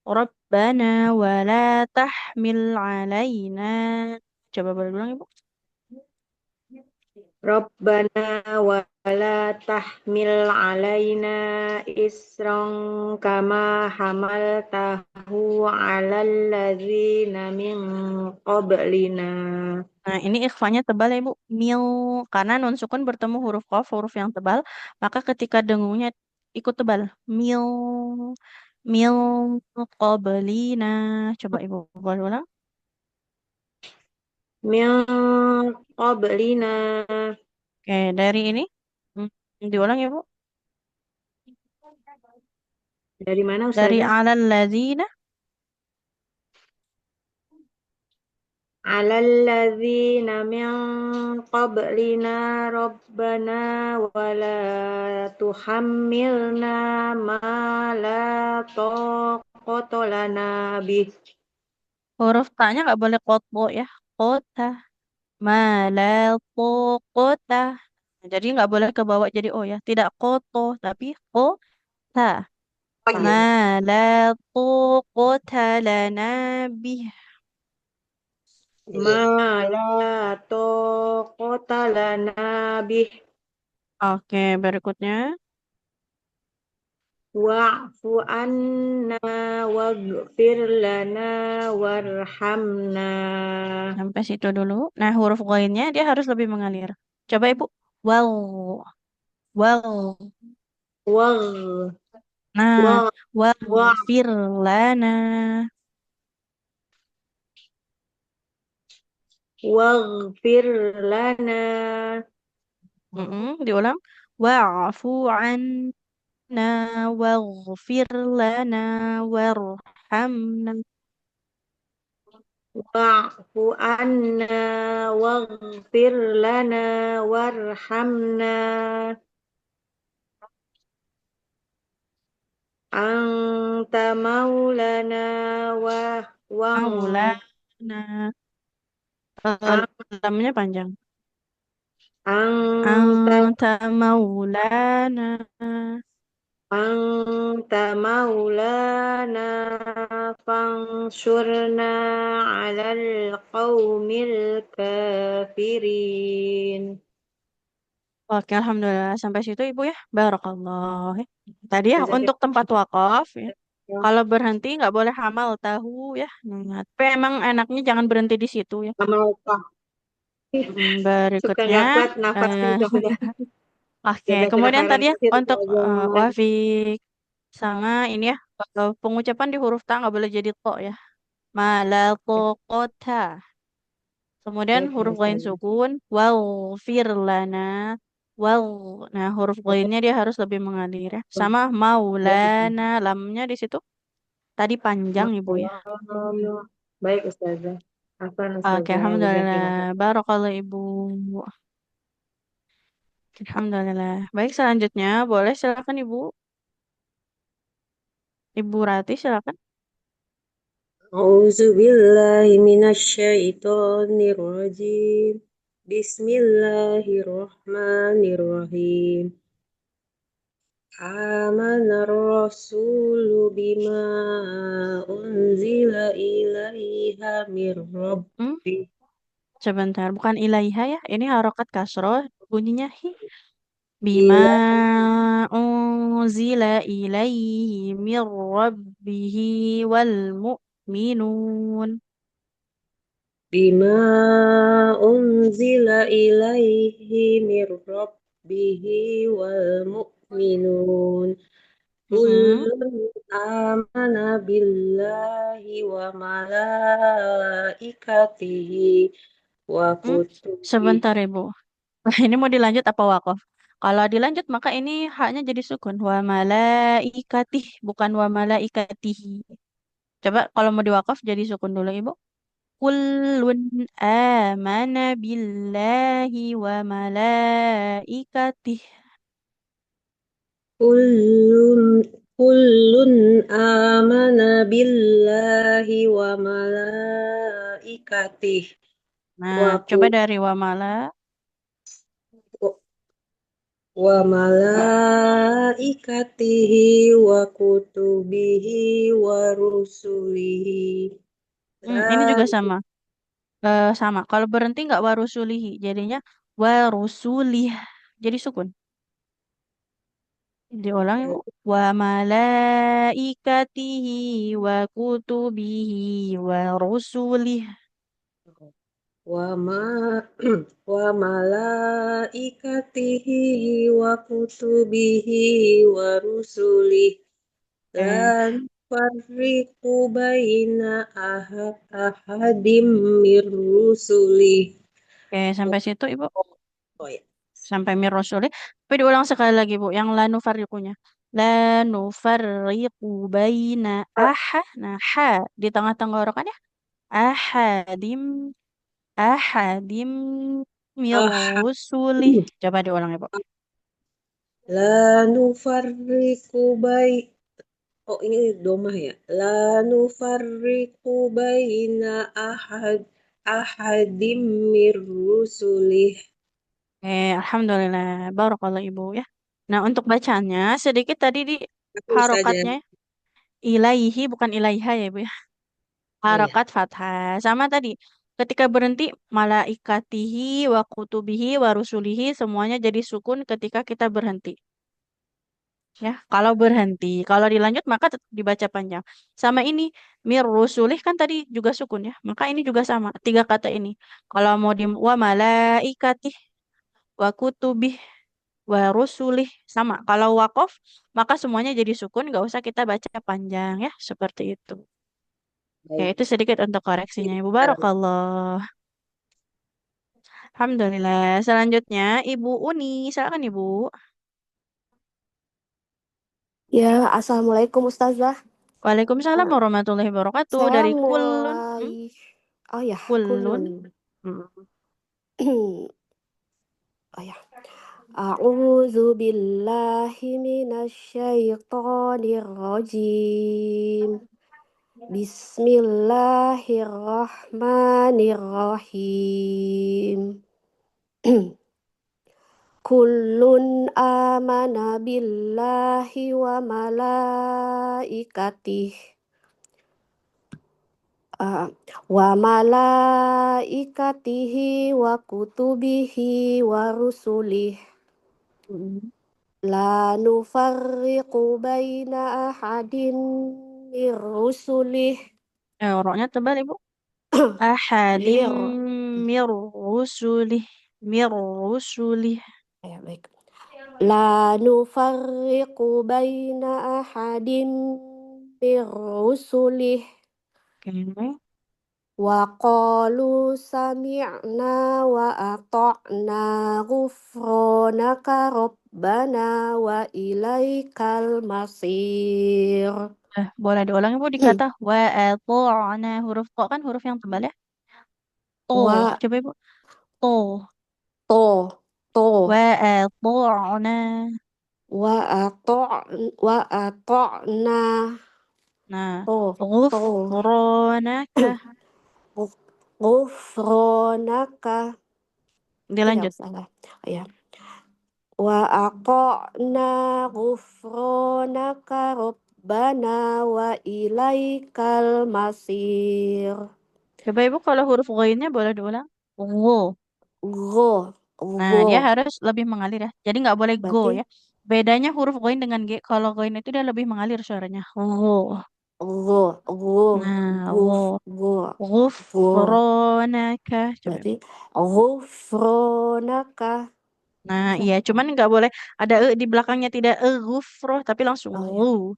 Speaker 1: Rabbana wala tahmil alaina. Coba berulang Ibu.
Speaker 2: Rabbana wala tahmil alaina isran kama hamaltahu alal ladzina min qablina.
Speaker 1: Nah, ini ikhfanya tebal ya, Bu. Mil, karena nun sukun bertemu huruf qaf, huruf yang tebal, maka ketika dengungnya ikut tebal. Mil, mil qablina. Coba Ibu boleh ulang.
Speaker 2: Min qablina.
Speaker 1: Oke, dari ini. Hmm, diulang ya, Bu.
Speaker 2: Dari mana
Speaker 1: Dari
Speaker 2: Ustazah?
Speaker 1: alal ladzina.
Speaker 2: Alal ladzina min qablina rabbana wala tuhammilna ma la taqata lana bih.
Speaker 1: Huruf ta-nya nggak boleh kotbo ya. Kota. Malato kota. Jadi nggak boleh ke bawah jadi oh ya. Tidak koto, tapi kota.
Speaker 2: Oh iya.
Speaker 1: Malato kota lana bih.
Speaker 2: Ma la taqata lana bih.
Speaker 1: Oke, berikutnya.
Speaker 2: Wa'fu anna waghfir lana warhamna.
Speaker 1: Sampai situ dulu. Nah, huruf goinnya dia harus lebih mengalir. Coba Ibu. Wow. Wow.
Speaker 2: Wagh
Speaker 1: Nah,
Speaker 2: wagh wagh
Speaker 1: waghfir lana.
Speaker 4: waghfir lana
Speaker 1: Diulang. Wa'fu anna waghfir lana warhamna.
Speaker 4: wa'fu anna waghfir lana warhamna anta maulana wa wa
Speaker 1: Maulana. Lamnya panjang.
Speaker 4: anta
Speaker 1: Anta maulana.
Speaker 4: anta maulana fansurna alal qaumil kafirin.
Speaker 1: Oke, alhamdulillah sampai situ Ibu ya. Barakallah. Tadi ya untuk
Speaker 4: Jazakallah.
Speaker 1: tempat wakaf ya. Kalau berhenti nggak boleh hamal tahu ya. Tapi emang enaknya jangan berhenti di situ ya.
Speaker 4: Amal suka
Speaker 1: Berikutnya,
Speaker 4: nggak kuat nafasnya
Speaker 1: eh,
Speaker 4: coba.
Speaker 1: oke.
Speaker 4: Jazakallah
Speaker 1: Kemudian
Speaker 4: khairan
Speaker 1: tadi ya
Speaker 4: kasih
Speaker 1: untuk
Speaker 4: Ustazah.
Speaker 1: wafik sama ini ya pengucapan di huruf ta nggak boleh jadi to ya. Malakota. Kemudian
Speaker 4: Baik,
Speaker 1: huruf lain
Speaker 4: Ustazah.
Speaker 1: sukun, waw, firlana, waw. Nah, huruf lainnya dia harus lebih mengalir ya. Sama maulana, lamnya di situ tadi panjang Ibu ya.
Speaker 4: Baik, Ustazah. Afan,
Speaker 1: Oke,
Speaker 4: Ustazah.
Speaker 1: alhamdulillah.
Speaker 4: Jazakallah khair.
Speaker 1: Barakallah Ibu. Alhamdulillah. Baik, selanjutnya boleh silakan Ibu. Ibu Rati silakan.
Speaker 3: A'udzu billahi minasyaitonir rajim. Bismillahirrahmanirrahim. Amanar rasulu bima unzila ilaiha mir
Speaker 1: Hmm,
Speaker 3: rabbi.
Speaker 1: sebentar, bukan ilaiha ya. Ini harokat kasroh, bunyinya hi. Bima
Speaker 3: Ila
Speaker 1: unzila ilaihi mir rabbihi wal mu'minun.
Speaker 3: bima unzila ilaihi mir rabbihi wal mu'minun.
Speaker 1: Mm-mm.
Speaker 3: Kullun amana billahi wa malaikatihi wa
Speaker 1: Hmm,
Speaker 3: kutubihi.
Speaker 1: sebentar Ibu. Ini mau dilanjut apa wakaf? Kalau dilanjut maka ini haknya jadi sukun. Wa malaikatih bukan wa malaikatihi. Coba kalau mau diwakaf jadi sukun dulu Ibu. Kullun amana billahi wa malaikatih.
Speaker 3: Kullun kullun amana billahi wa malaikatihi
Speaker 1: Nah,
Speaker 3: wa
Speaker 1: coba dari wa mala.
Speaker 3: wa malaikatihi wa kutubihi wa rusulihi.
Speaker 1: Ini juga
Speaker 3: La
Speaker 1: sama. Sama. Kalau berhenti nggak warusulihi, jadinya warusulih. Jadi sukun. Diulang ya, Bu. Wa malaikatihi wa kutubihi wa rusulih.
Speaker 3: wa ma wa malaikatihi wa kutubihi wa rusulihi.
Speaker 1: Eh,
Speaker 3: La nufarriqu baina ahadim mir rusulihi.
Speaker 1: sampai situ Ibu.
Speaker 3: Oh ya.
Speaker 1: Sampai mir rusulih. Tapi diulang sekali lagi Bu, yang lanu farriqunya. Lanu farriqu baina nah ha di tengah tenggorokan ya. Ahadim ahadim mir
Speaker 3: Ah,
Speaker 1: rusulih. Coba diulang ya Bu.
Speaker 3: la nufarriqu oh ini domah ya. La nufarriqu baina ahadim mir rusulih.
Speaker 1: Alhamdulillah. Barakallah Ibu ya. Nah, untuk bacaannya sedikit tadi di
Speaker 3: Aku saja.
Speaker 1: harokatnya ilaihi bukan ilaiha ya Ibu ya.
Speaker 3: Oh ya.
Speaker 1: Harokat fathah. Sama tadi. Ketika berhenti malaikatihi wa kutubihi wa rusulihi semuanya jadi sukun ketika kita berhenti. Ya, kalau berhenti, kalau dilanjut maka tetap dibaca panjang. Sama ini mir rusulih kan tadi juga sukun ya. Maka ini juga sama. Tiga kata ini. Kalau mau di wa malaikatih wa kutubih wa rusulih sama. Kalau wakof maka semuanya jadi sukun, nggak usah kita baca panjang ya, seperti itu. Ya,
Speaker 3: Baik.
Speaker 1: itu sedikit untuk koreksinya Ibu Barakallah. Alhamdulillah. Selanjutnya, Ibu Uni. Silakan Ibu.
Speaker 5: Ya, Assalamualaikum Ustazah.
Speaker 1: Waalaikumsalam
Speaker 5: Nah,
Speaker 1: warahmatullahi wabarakatuh.
Speaker 5: saya
Speaker 1: Dari kulun.
Speaker 5: mulai, oh ya,
Speaker 1: Kulun.
Speaker 5: kulun.
Speaker 1: Hmm.
Speaker 5: Oh ya. A'udzu billahi minasyaitonir rajim. Bismillahirrahmanirrahim. Kullun amana billahi wa malaikatihi ah, wa malaikatihi wa kutubihi wa rusulih
Speaker 1: Hmm.
Speaker 5: la nufarriqu baina ahadin mir rusulih
Speaker 1: Roknya tebal Ibu. Ahadim
Speaker 5: mir
Speaker 1: mir rusulih. Mir rusulih.
Speaker 5: ya baik la nufarriqu baina ahadin mir rusulih
Speaker 1: Oke.
Speaker 5: wa qalu sami'na wa ata'na ghufranaka rabbana wa ilaikal masir.
Speaker 1: Boleh diulang Ibu dikata wa ata'na huruf to kan huruf yang tebal ya. To.
Speaker 5: Wa
Speaker 1: Coba Ibu. To.
Speaker 5: to to
Speaker 1: Wa ata'na.
Speaker 5: wa ata' wa ata'na
Speaker 1: Nah,
Speaker 5: to to
Speaker 1: ghufranaka.
Speaker 5: ghufranaka itu ya
Speaker 1: Dilanjut.
Speaker 5: salah ya wa aqna ghufranaka rabbana wa ilaikal masir.
Speaker 1: Coba Ibu kalau huruf ghainnya boleh diulang. Go.
Speaker 5: Go
Speaker 1: Nah,
Speaker 5: go
Speaker 1: dia harus lebih mengalir ya. Jadi nggak boleh go
Speaker 5: berarti
Speaker 1: ya. Bedanya huruf ghain dengan G. Kalau ghain itu dia lebih mengalir suaranya. Go.
Speaker 5: go go
Speaker 1: Nah,
Speaker 5: guf
Speaker 1: go.
Speaker 5: go go
Speaker 1: Ghufranaka. Coba.
Speaker 5: berarti ghufranaka.
Speaker 1: Nah,
Speaker 5: Bisa?
Speaker 1: iya. Cuman nggak boleh ada di belakangnya tidak ghufroh. Tapi langsung
Speaker 5: Oh ya
Speaker 1: gu.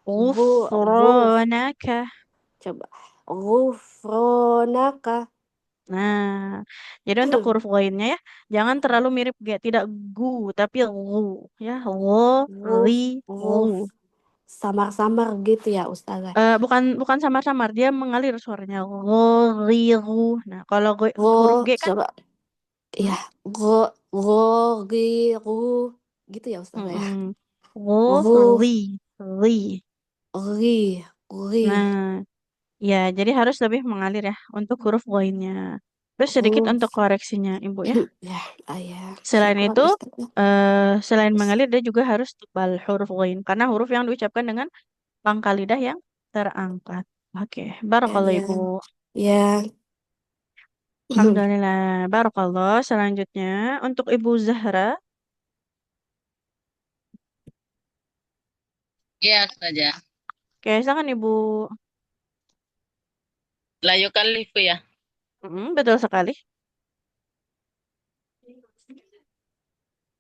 Speaker 5: go guf
Speaker 1: Ghufranaka.
Speaker 5: coba ghufranaka.
Speaker 1: Nah, jadi untuk huruf lainnya ya, jangan terlalu mirip G, tidak gu, tapi gu, ya, lo, li,
Speaker 5: Guf
Speaker 1: lu.
Speaker 5: guf samar-samar gitu ya Ustazah.
Speaker 1: Bukan bukan samar-samar, dia mengalir suaranya. Lo, li, ru. Nah, kalau huruf
Speaker 5: Go
Speaker 1: G kan,
Speaker 5: coba
Speaker 1: hmm,
Speaker 5: ya giru gitu ya Ustazah ya.
Speaker 1: mm-mm. Lo,
Speaker 5: Gu
Speaker 1: li.
Speaker 5: ri ri
Speaker 1: Nah, ya, jadi harus lebih mengalir ya untuk huruf lainnya. Terus sedikit
Speaker 5: gu
Speaker 1: untuk koreksinya, Ibu ya.
Speaker 5: ya ayah
Speaker 1: Selain
Speaker 5: syukuran
Speaker 1: itu,
Speaker 5: Ustazah.
Speaker 1: selain mengalir, dia juga harus tebal huruf lain. Karena huruf yang diucapkan dengan pangkal lidah yang terangkat. Oke,
Speaker 5: Ya
Speaker 1: barakallah
Speaker 5: ya
Speaker 1: Ibu.
Speaker 5: ya.
Speaker 1: Alhamdulillah, barakallah. Selanjutnya, untuk Ibu Zahra.
Speaker 6: Ya saja.
Speaker 1: Oke, silakan Ibu.
Speaker 6: La yukallifu ya.
Speaker 1: Betul sekali.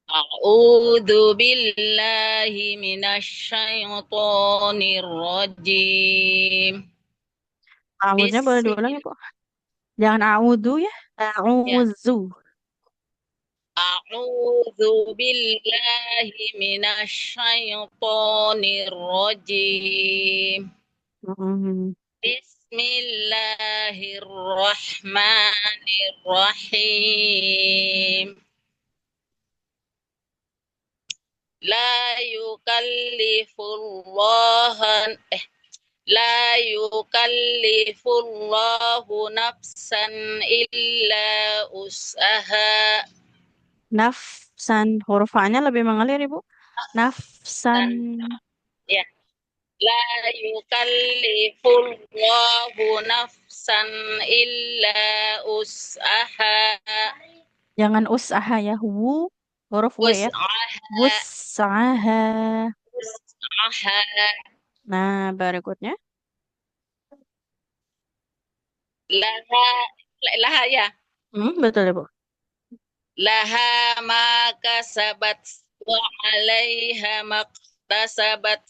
Speaker 6: A'udzu billahi minasyaitonir rajim.
Speaker 1: A'udzunya boleh diulang
Speaker 6: Bismillah.
Speaker 1: Ibu. Jangan a'udzu ya.
Speaker 6: Ya.
Speaker 1: A'udzu.
Speaker 6: A'udzu billahi minasyaitonir rajim.
Speaker 1: Mm-mm.
Speaker 6: Bismillahirrahmanirrahim. La yukallifullah La yukallifullahu nafsan illa us'aha.
Speaker 1: Nafsan. Huruf A-nya lebih mengalir Ibu. Nafsan.
Speaker 6: Dan ya, la yukallifullahu nafsan illa us'aha.
Speaker 1: Jangan usaha ya. Huruf W ya.
Speaker 6: Us'aha,
Speaker 1: Wus'aha.
Speaker 6: us'aha.
Speaker 1: Nah, berikutnya.
Speaker 6: Laha, laha ya.
Speaker 1: Betul Ibu.
Speaker 6: Laha ma kasabat wa 'alaiha maktasabat.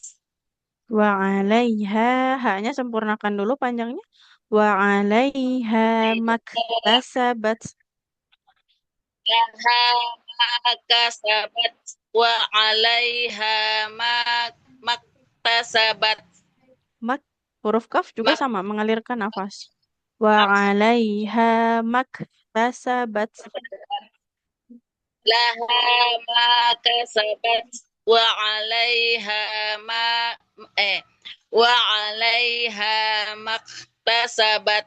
Speaker 1: Wa 'alaiha. Haknya sempurnakan dulu panjangnya. Wa 'alaiha maktasabat.
Speaker 6: laha ma kasabat wa 'alaiha ma maktasabat.
Speaker 1: Mak, huruf kaf juga
Speaker 6: Mak
Speaker 1: sama, mengalirkan nafas. Wa 'alaiha maktasabat.
Speaker 6: laha ma kasabat wa 'alaiha ma eh wa 'alaiha maktasabat.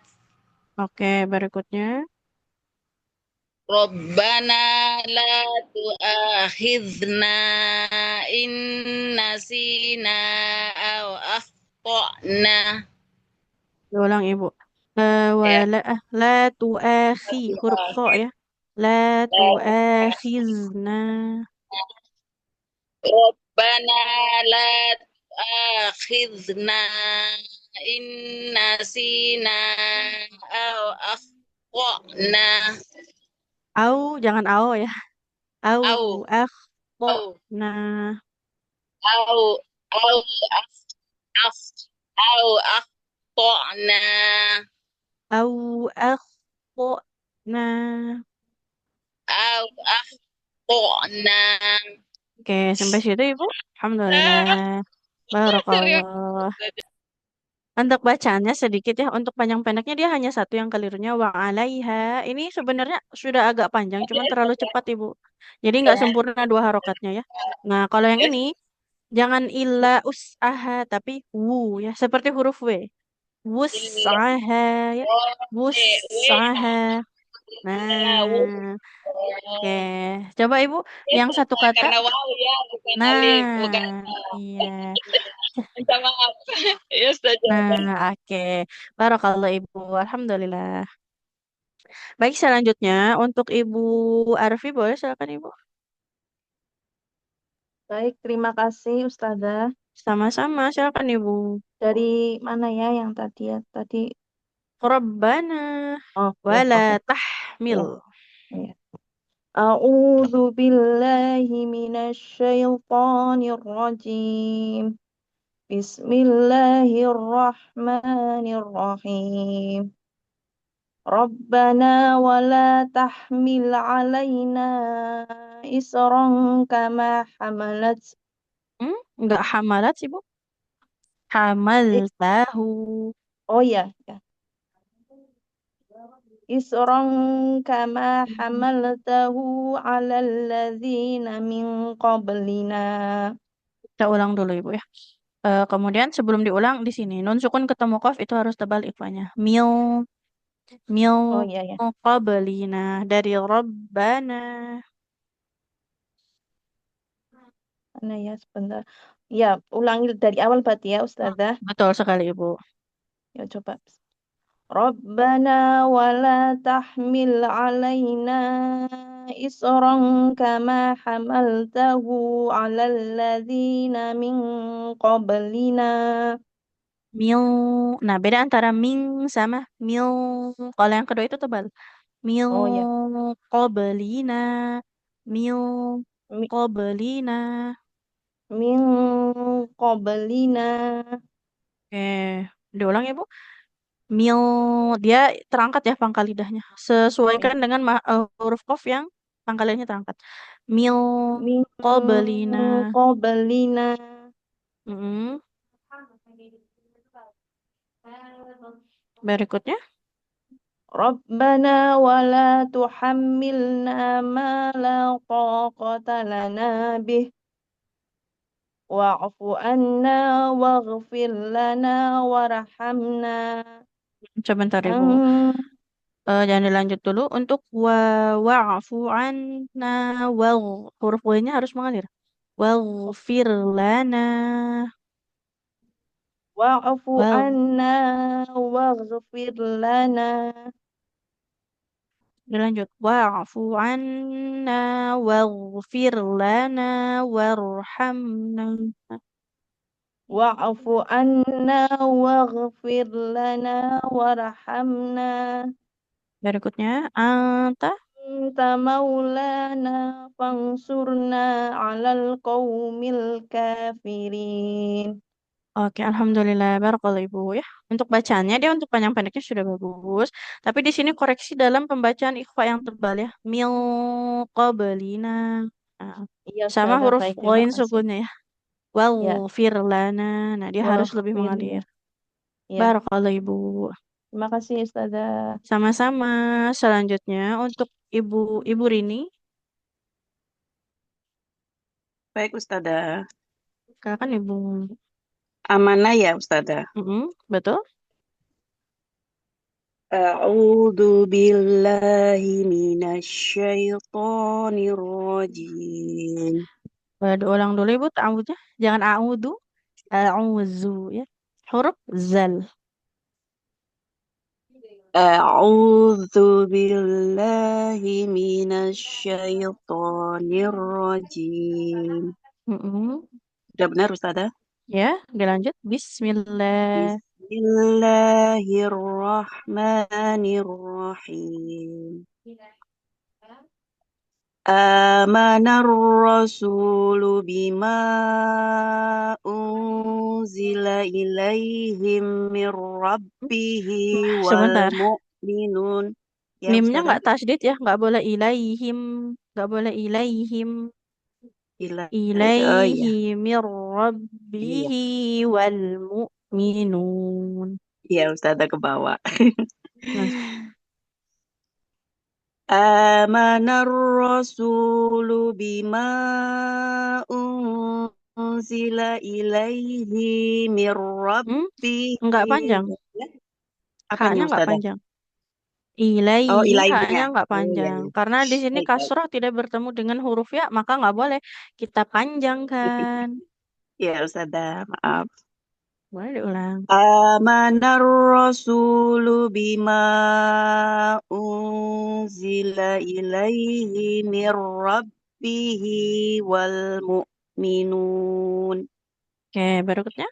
Speaker 1: Oke, berikutnya.
Speaker 6: Rabbana la tu'akhidna in nasina aw akhtana.
Speaker 1: Diulang Ibu.
Speaker 6: Ya.
Speaker 1: La tuakhi, huruf tho ya. La tuakhizna.
Speaker 6: Rabbana la tu'akhidna in nasina aw akhtana.
Speaker 1: Au, jangan au ya. Au,
Speaker 6: Au au
Speaker 1: akhna.
Speaker 6: au au af af au akhtana.
Speaker 1: Au, akhna.
Speaker 6: Au akhtana.
Speaker 1: Oke, sampai situ Ibu. Alhamdulillah.
Speaker 6: Ah, serius.
Speaker 1: Barakallah. Untuk bacaannya sedikit ya, untuk panjang pendeknya dia hanya satu yang kelirunya wa 'alaiha. Ini sebenarnya sudah agak panjang, cuman terlalu cepat Ibu. Jadi nggak sempurna dua harokatnya ya. Nah, kalau yang ini jangan illa us'aha tapi wu ya, seperti huruf W. Wus'aha ya. Wus'aha. Nah, oke. Coba Ibu yang satu kata.
Speaker 6: Karena wow ya, bukan alif, bukan.
Speaker 1: Nah, iya.
Speaker 6: Minta maaf. Ya, saja.
Speaker 1: Nah, oke. Barakallah Ibu. Alhamdulillah. Baik, selanjutnya untuk Ibu Arfi boleh silakan Ibu.
Speaker 4: Baik, terima kasih Ustazah.
Speaker 1: Sama-sama, silakan Ibu.
Speaker 4: Dari mana ya yang tadi ya? Tadi,
Speaker 1: Rabbana
Speaker 4: oh ya,
Speaker 1: wala
Speaker 4: oke.
Speaker 1: tahmil.
Speaker 4: Ya, ya. A'udzu billahi minasy syaithanir rajim. Bismillahirrahmanirrahim. Rabbana wala tahmil alaina isran kama hamalat.
Speaker 1: Enggak hamalat sih, Bu.
Speaker 4: Eh,
Speaker 1: Hamaltahu.
Speaker 4: oh ya, ya. Isran kama hamaltahu ala alladzina min qablina.
Speaker 1: Kita ulang dulu Ibu ya. Kemudian sebelum diulang di sini nun sukun ketemu qaf itu harus tebal ikhfanya. Mil mil
Speaker 4: Oh ya, ya.
Speaker 1: qablina dari Rabbana.
Speaker 4: Mana ya sebentar. Ya, ulangi dari awal berarti ya Ustazah.
Speaker 1: Betul sekali Ibu.
Speaker 4: Ya coba. Rabbana wala tahmil alaina isran kama hamaltahu ala alladzina min qablina.
Speaker 1: Mil. Nah, beda antara ming sama mil. Kalau yang kedua itu tebal. Mil
Speaker 4: Oh ya,
Speaker 1: qablina. Mil
Speaker 4: Mi-
Speaker 1: qablina.
Speaker 4: min qablina.
Speaker 1: Oke, diulang ya, Bu. Mil dia terangkat ya pangkal lidahnya.
Speaker 4: Ya.
Speaker 1: Sesuaikan dengan huruf qaf yang pangkal lidahnya terangkat. Mil
Speaker 4: Min
Speaker 1: qablina.
Speaker 4: qablina.
Speaker 1: Mm-mm. Berikutnya.
Speaker 4: Rabbana wala tuhammilna ma la taqata lana bih. Wa'fu anna waghfir lana warhamna.
Speaker 1: Sebentar, Ibu.
Speaker 4: An
Speaker 1: Jangan dilanjut dulu. Untuk wa'fu anna huruf W-nya harus mengalir. Waghfir lana.
Speaker 4: wa'fu
Speaker 1: Wal
Speaker 4: anna waghfir lana.
Speaker 1: Dilanjut. Wa'fu anna waghfir lana warhamna.
Speaker 4: Wa'fu anna waghfir lana warhamna.
Speaker 1: Berikutnya. Anta.
Speaker 4: Anta maulana fansurna alal qawmil kafirin.
Speaker 1: Oke, alhamdulillah, barakallah Ibu ya. Untuk bacaannya dia untuk panjang pendeknya sudah bagus, tapi di sini koreksi dalam pembacaan ikhfa yang tebal ya. Mil qablina. Nah,
Speaker 4: Iya,
Speaker 1: sama
Speaker 4: Ustazah.
Speaker 1: huruf
Speaker 4: Baik, terima
Speaker 1: ghain
Speaker 4: kasih.
Speaker 1: sukunnya ya. Wal
Speaker 4: Ya,
Speaker 1: firlana. Nah, dia harus lebih
Speaker 4: waghfirli.
Speaker 1: mengalir.
Speaker 4: Ya,
Speaker 1: Barakallah Ibu.
Speaker 4: terima kasih, Ustazah.
Speaker 1: Sama-sama. Selanjutnya untuk Ibu Rini,
Speaker 7: Baik, Ustazah.
Speaker 1: silakan Ibu.
Speaker 7: Amanah ya, Ustazah.
Speaker 1: Betul?
Speaker 7: A'udzu billahi minasyaitonir rajim.
Speaker 1: Ulang dulu Ibu ta'awudnya. Jangan a'udu, a'udzu ya. Huruf zal.
Speaker 7: A'udzu billahi minasyaitonir rajim.
Speaker 1: Mm-mm.
Speaker 7: Sudah benar, Ustazah?
Speaker 1: Ya, dilanjut. Bismillah.
Speaker 7: Bismillahirrahmanirrahim. Amanar rasulu bima unzila ilaihim mir rabbihi wal
Speaker 1: Sebentar.
Speaker 7: mu'minun. Ya,
Speaker 1: Mimnya
Speaker 7: Ustazah.
Speaker 1: nggak tasdid ya, nggak boleh ilaihim, nggak boleh ilaihim,
Speaker 7: Oh iya,
Speaker 1: ilaihi mir
Speaker 7: iya.
Speaker 1: rabbihi wal mu'minun.
Speaker 7: Iya, Ustazah ke bawah.
Speaker 1: Nah,
Speaker 7: Amanar rasulu bima unzila ilaihi mir
Speaker 1: hmm,
Speaker 7: rabbihi.
Speaker 1: nggak panjang,
Speaker 7: Ya, apanya,
Speaker 1: haknya nggak
Speaker 7: Ustazah?
Speaker 1: panjang.
Speaker 7: Oh,
Speaker 1: Ilaihi haknya
Speaker 7: ilaihinya.
Speaker 1: nggak
Speaker 7: Oh iya,
Speaker 1: panjang,
Speaker 7: iya.
Speaker 1: karena di sini
Speaker 7: Baik, baik.
Speaker 1: kasrah tidak bertemu dengan huruf ya, maka nggak boleh kita panjangkan.
Speaker 7: Ya, Ustazah, maaf.
Speaker 1: Boleh diulang.
Speaker 7: Amanar rasulu bima unzila ilaihi mir rabbihi wal mu'minun.
Speaker 1: Oke, berikutnya.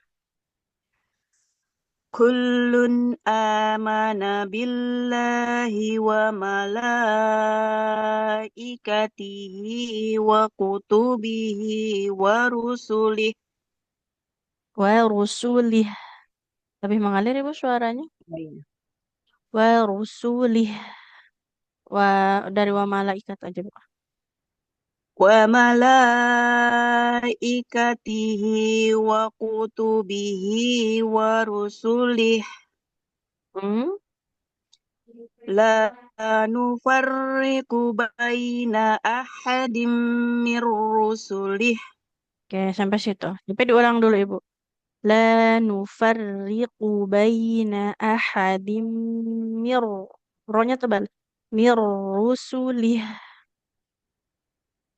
Speaker 7: Kullun amana billahi wa malaikatihi wa kutubihi wa rusulih.
Speaker 1: Wa rusulih. Lebih mengalir ibu suaranya.
Speaker 7: Oh, iya.
Speaker 1: Wa rusulih. Dari wa malaikat aja bu.
Speaker 7: Wa malaikatihi wa kutubihi wa rusulih
Speaker 1: Hmm?
Speaker 7: la nufarriqu baina ahadim mir rusulih.
Speaker 1: Oke, sampai situ. Tapi diulang dulu ibu. La nufarriqu baina ahadim mir. Ronya tebal. Mir rusulih.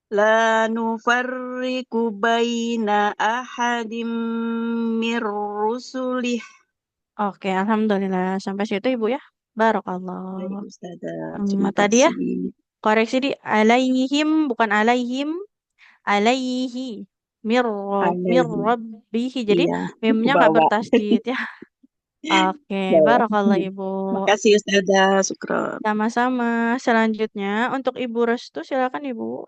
Speaker 7: La nufarriqu baina ahadim mir rusulih.
Speaker 1: Oke, alhamdulillah. Sampai situ ibu ya.
Speaker 7: Baik,
Speaker 1: Barakallah.
Speaker 7: Ustazah. Terima
Speaker 1: Tadi ya,
Speaker 7: kasih.
Speaker 1: koreksi di alaihim, bukan alaihim. Alaihi. Mir, mir
Speaker 7: Alaihi.
Speaker 1: rabbihi. Jadi,
Speaker 7: Iya, ke
Speaker 1: mimnya nggak
Speaker 7: bawah.
Speaker 1: bertasdid ya. Oke,
Speaker 7: Bawah.
Speaker 1: barakallah ibu.
Speaker 7: Makasih Ustazah. Syukron.
Speaker 1: Sama-sama. Selanjutnya, untuk Ibu Restu, silakan Ibu.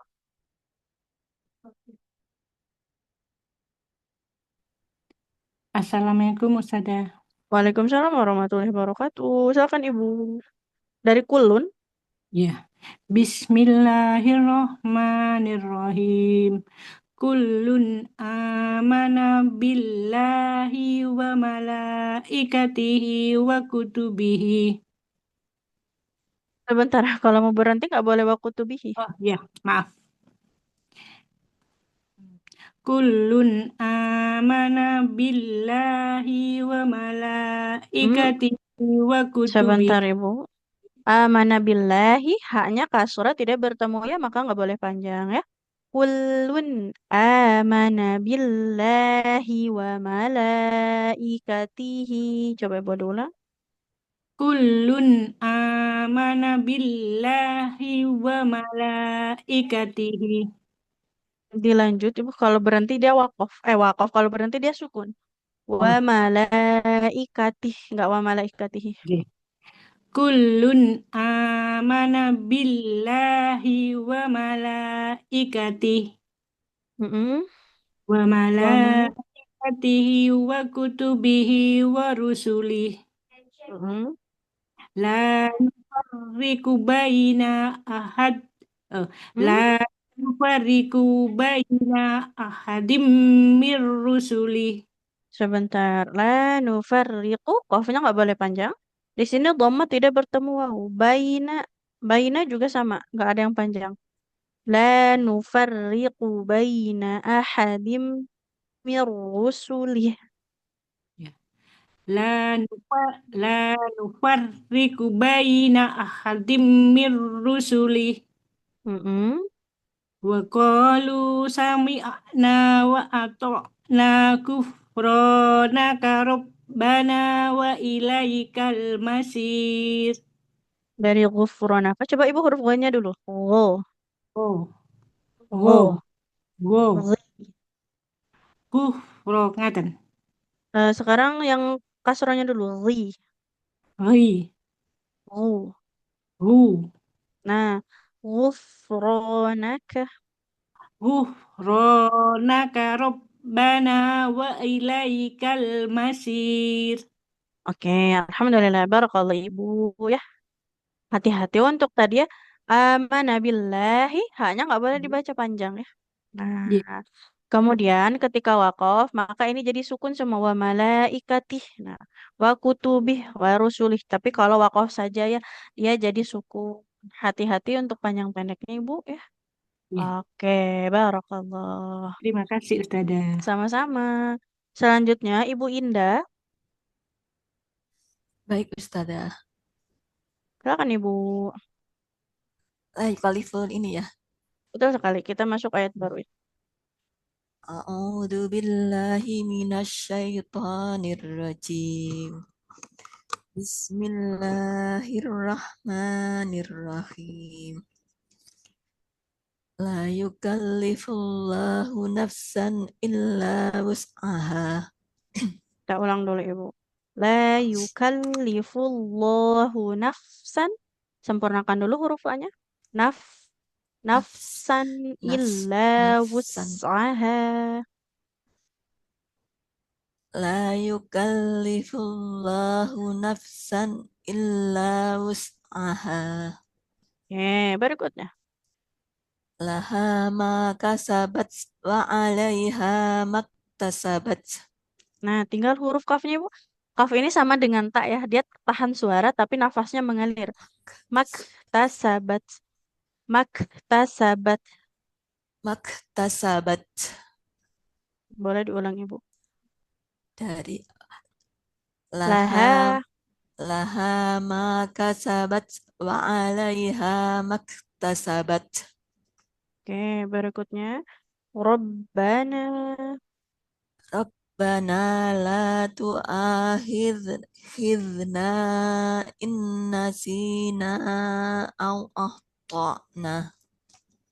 Speaker 8: Assalamualaikum Ustazah.
Speaker 1: Waalaikumsalam warahmatullahi wabarakatuh. Silakan Ibu. Dari Kulun.
Speaker 8: Ya. Bismillahirrahmanirrahim. Kullun amana billahi wa malaikatihi wa kutubihi.
Speaker 1: Sebentar, kalau mau berhenti nggak boleh wakutubihi.
Speaker 8: Oh ya, maaf. Kullun amana billahi wa malaikatihi wa kutubihi.
Speaker 1: Sebentar Ibu. Amana billahi, haknya kasrah tidak bertemu ya, maka nggak boleh panjang ya. Kullun amana billahi wa malaikatihi. Coba Ibu ulang.
Speaker 8: Kullun amana billahi wa malaikatihi.
Speaker 1: Dilanjut Ibu, kalau berhenti dia wakof. Wakof, kalau berhenti dia sukun. Wa
Speaker 8: Oh,
Speaker 1: malaikatih, nggak wa malaikatihi.
Speaker 8: oke. Kullun amana billahi wa malaikatihi
Speaker 1: Mm-mm.
Speaker 8: wa
Speaker 1: Wa
Speaker 8: malaikatihi ayatihi wa kutubihi wa rusulih.
Speaker 1: Mm-mm.
Speaker 8: La nufarriqu baina ahad. Oh,
Speaker 1: Hmm?
Speaker 8: la nufarriqu baina ahadim mir rusulih.
Speaker 1: Sebentar. La nufarriqu. Qafnya nggak boleh panjang. Di sini dhamma tidak bertemu waw. Baina. Baina juga sama. Nggak ada yang panjang. La nufarriqu baina ahadim mir rusulih.
Speaker 8: Ya. La nufarriqu baina ahadim mir rusulih.
Speaker 1: Mm-mm.
Speaker 8: Wa qalu sami'na wa ata'na ghufranaka rabbana wa ilaikal masir.
Speaker 1: Dari ghufranaka. Coba ibu huruf ghanya dulu. Gho.
Speaker 8: Oh,
Speaker 1: Gho.
Speaker 8: wow, wow,
Speaker 1: Ghi.
Speaker 8: ghufro ngaten.
Speaker 1: Sekarang yang kasrohnya dulu. Ghi.
Speaker 8: Ri,
Speaker 1: Ghu.
Speaker 8: hu,
Speaker 1: Nah. Ghufranaka.
Speaker 8: ghufranaka rabbana wa ilaikal masir.
Speaker 1: Oke, alhamdulillah. Barakallah ibu ya. Hati-hati untuk tadi ya. Amana billahi. Hanya nggak boleh dibaca panjang ya.
Speaker 8: Ya,
Speaker 1: Nah, kemudian ketika wakof, maka ini jadi sukun semua wa malaikatih. Nah, wa kutubih, wa rusulih. Tapi kalau wakof saja ya, dia jadi sukun. Hati-hati untuk panjang pendeknya ibu ya.
Speaker 8: ya.
Speaker 1: Oke, barakallah.
Speaker 8: Terima kasih Ustazah.
Speaker 1: Sama-sama. Selanjutnya Ibu Indah.
Speaker 9: Baik, Ustazah.
Speaker 1: Silakan Ibu.
Speaker 9: Kalifun ini ya.
Speaker 1: Betul sekali. Kita masuk ayat baru.
Speaker 9: A'udzu billahi minasyaitonir rajim. Bismillahirrahmanirrahim. La yukallifullahu nafsan illa wus'aha.
Speaker 1: Kita ulang dulu Ibu. La yukallifullahu nafsan. Sempurnakan dulu huruf A-nya. Nafsan illa
Speaker 9: Nafsan.
Speaker 1: wus'aha.
Speaker 9: La yukallifullahu nafsan illa wus'aha.
Speaker 1: Oke, berikutnya.
Speaker 9: Laha ma kasabat wa 'alaiha maktasabat.
Speaker 1: Nah, tinggal huruf kafnya Ibu. Kaf ini sama dengan tak ya. Dia tahan suara tapi nafasnya mengalir. Maktasabat. Maktasabat.
Speaker 9: Maktasabat.
Speaker 1: Boleh diulang Ibu.
Speaker 9: Dari
Speaker 1: Laha.
Speaker 9: laha ma kasabat wa 'alaiha maktasabat.
Speaker 1: Oke, berikutnya. Rabbana.
Speaker 9: Rabbana la tu'akhidna in nasina aw akhtana.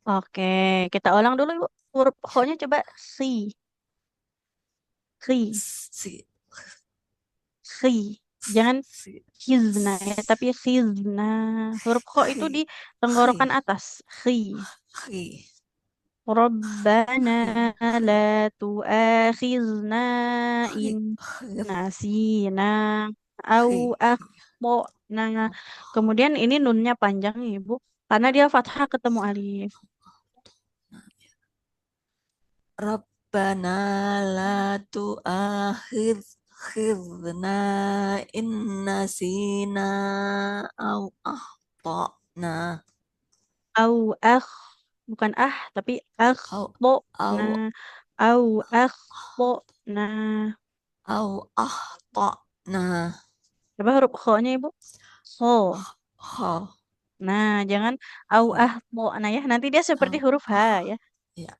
Speaker 1: Oke, kita ulang dulu Ibu. Huruf kho-nya coba si. Khi.
Speaker 9: Si,
Speaker 1: Khi. Jangan
Speaker 9: si,
Speaker 1: khizna ya, tapi khizna. Huruf kho itu di tenggorokan atas. Khi.
Speaker 9: khi,
Speaker 1: Rabbana la tu'akhizna in nasina au akhtana. Kemudian ini nunnya panjang Ibu, karena dia fathah ketemu alif.
Speaker 9: Rabbana la tu'akhidna in nasina aw akhtana.
Speaker 1: Au bukan tapi
Speaker 9: Au
Speaker 1: akhtana. Au akhtana.
Speaker 9: aw akhtana.
Speaker 1: Coba huruf kho-nya Ibu. Kho.
Speaker 9: Ha,
Speaker 1: Nah, jangan au akhtana ya. Nanti dia seperti huruf H ya.
Speaker 9: ya.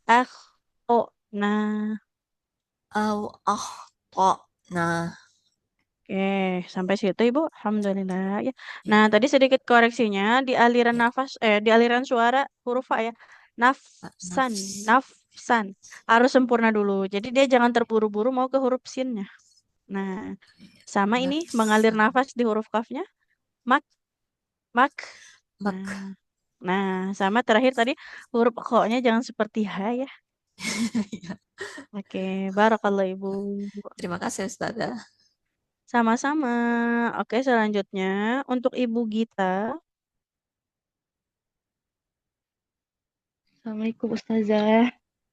Speaker 1: Akhtana.
Speaker 9: Aw akhtana.
Speaker 1: Oke, sampai situ Ibu. Alhamdulillah ya. Nah, tadi sedikit koreksinya di aliran nafas di aliran suara huruf A ya. Nafsan, nafsan. Harus sempurna dulu. Jadi dia jangan terburu-buru mau ke huruf sinnya. Nah, sama ini mengalir nafas di huruf kafnya. Mak, mak.
Speaker 9: Mak.
Speaker 1: Nah, sama terakhir tadi huruf kho-nya jangan seperti H ya.
Speaker 9: Ya,
Speaker 1: Oke, barakallah Ibu.
Speaker 9: terima kasih Ustazah.
Speaker 1: Sama-sama. Oke, selanjutnya untuk Ibu Gita.
Speaker 4: Assalamualaikum Ustazah.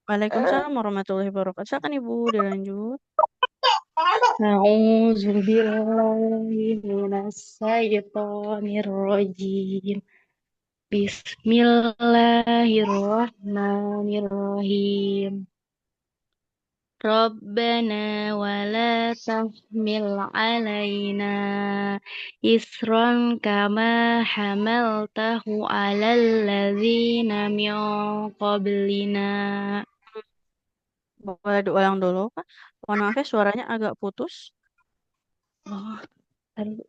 Speaker 1: Waalaikumsalam warahmatullahi wabarakatuh. Silakan Ibu dilanjut.
Speaker 4: A'udzu billahi minasyaitonir rajim. Bismillahirrahmanirrahim. Rabbana wala tahmil alaina isran kama hamaltahu alal ladzina min qablina.
Speaker 1: Boleh diulang dulu, Kak? Mohon maaf ya, suaranya agak putus.
Speaker 4: Oh, taruh.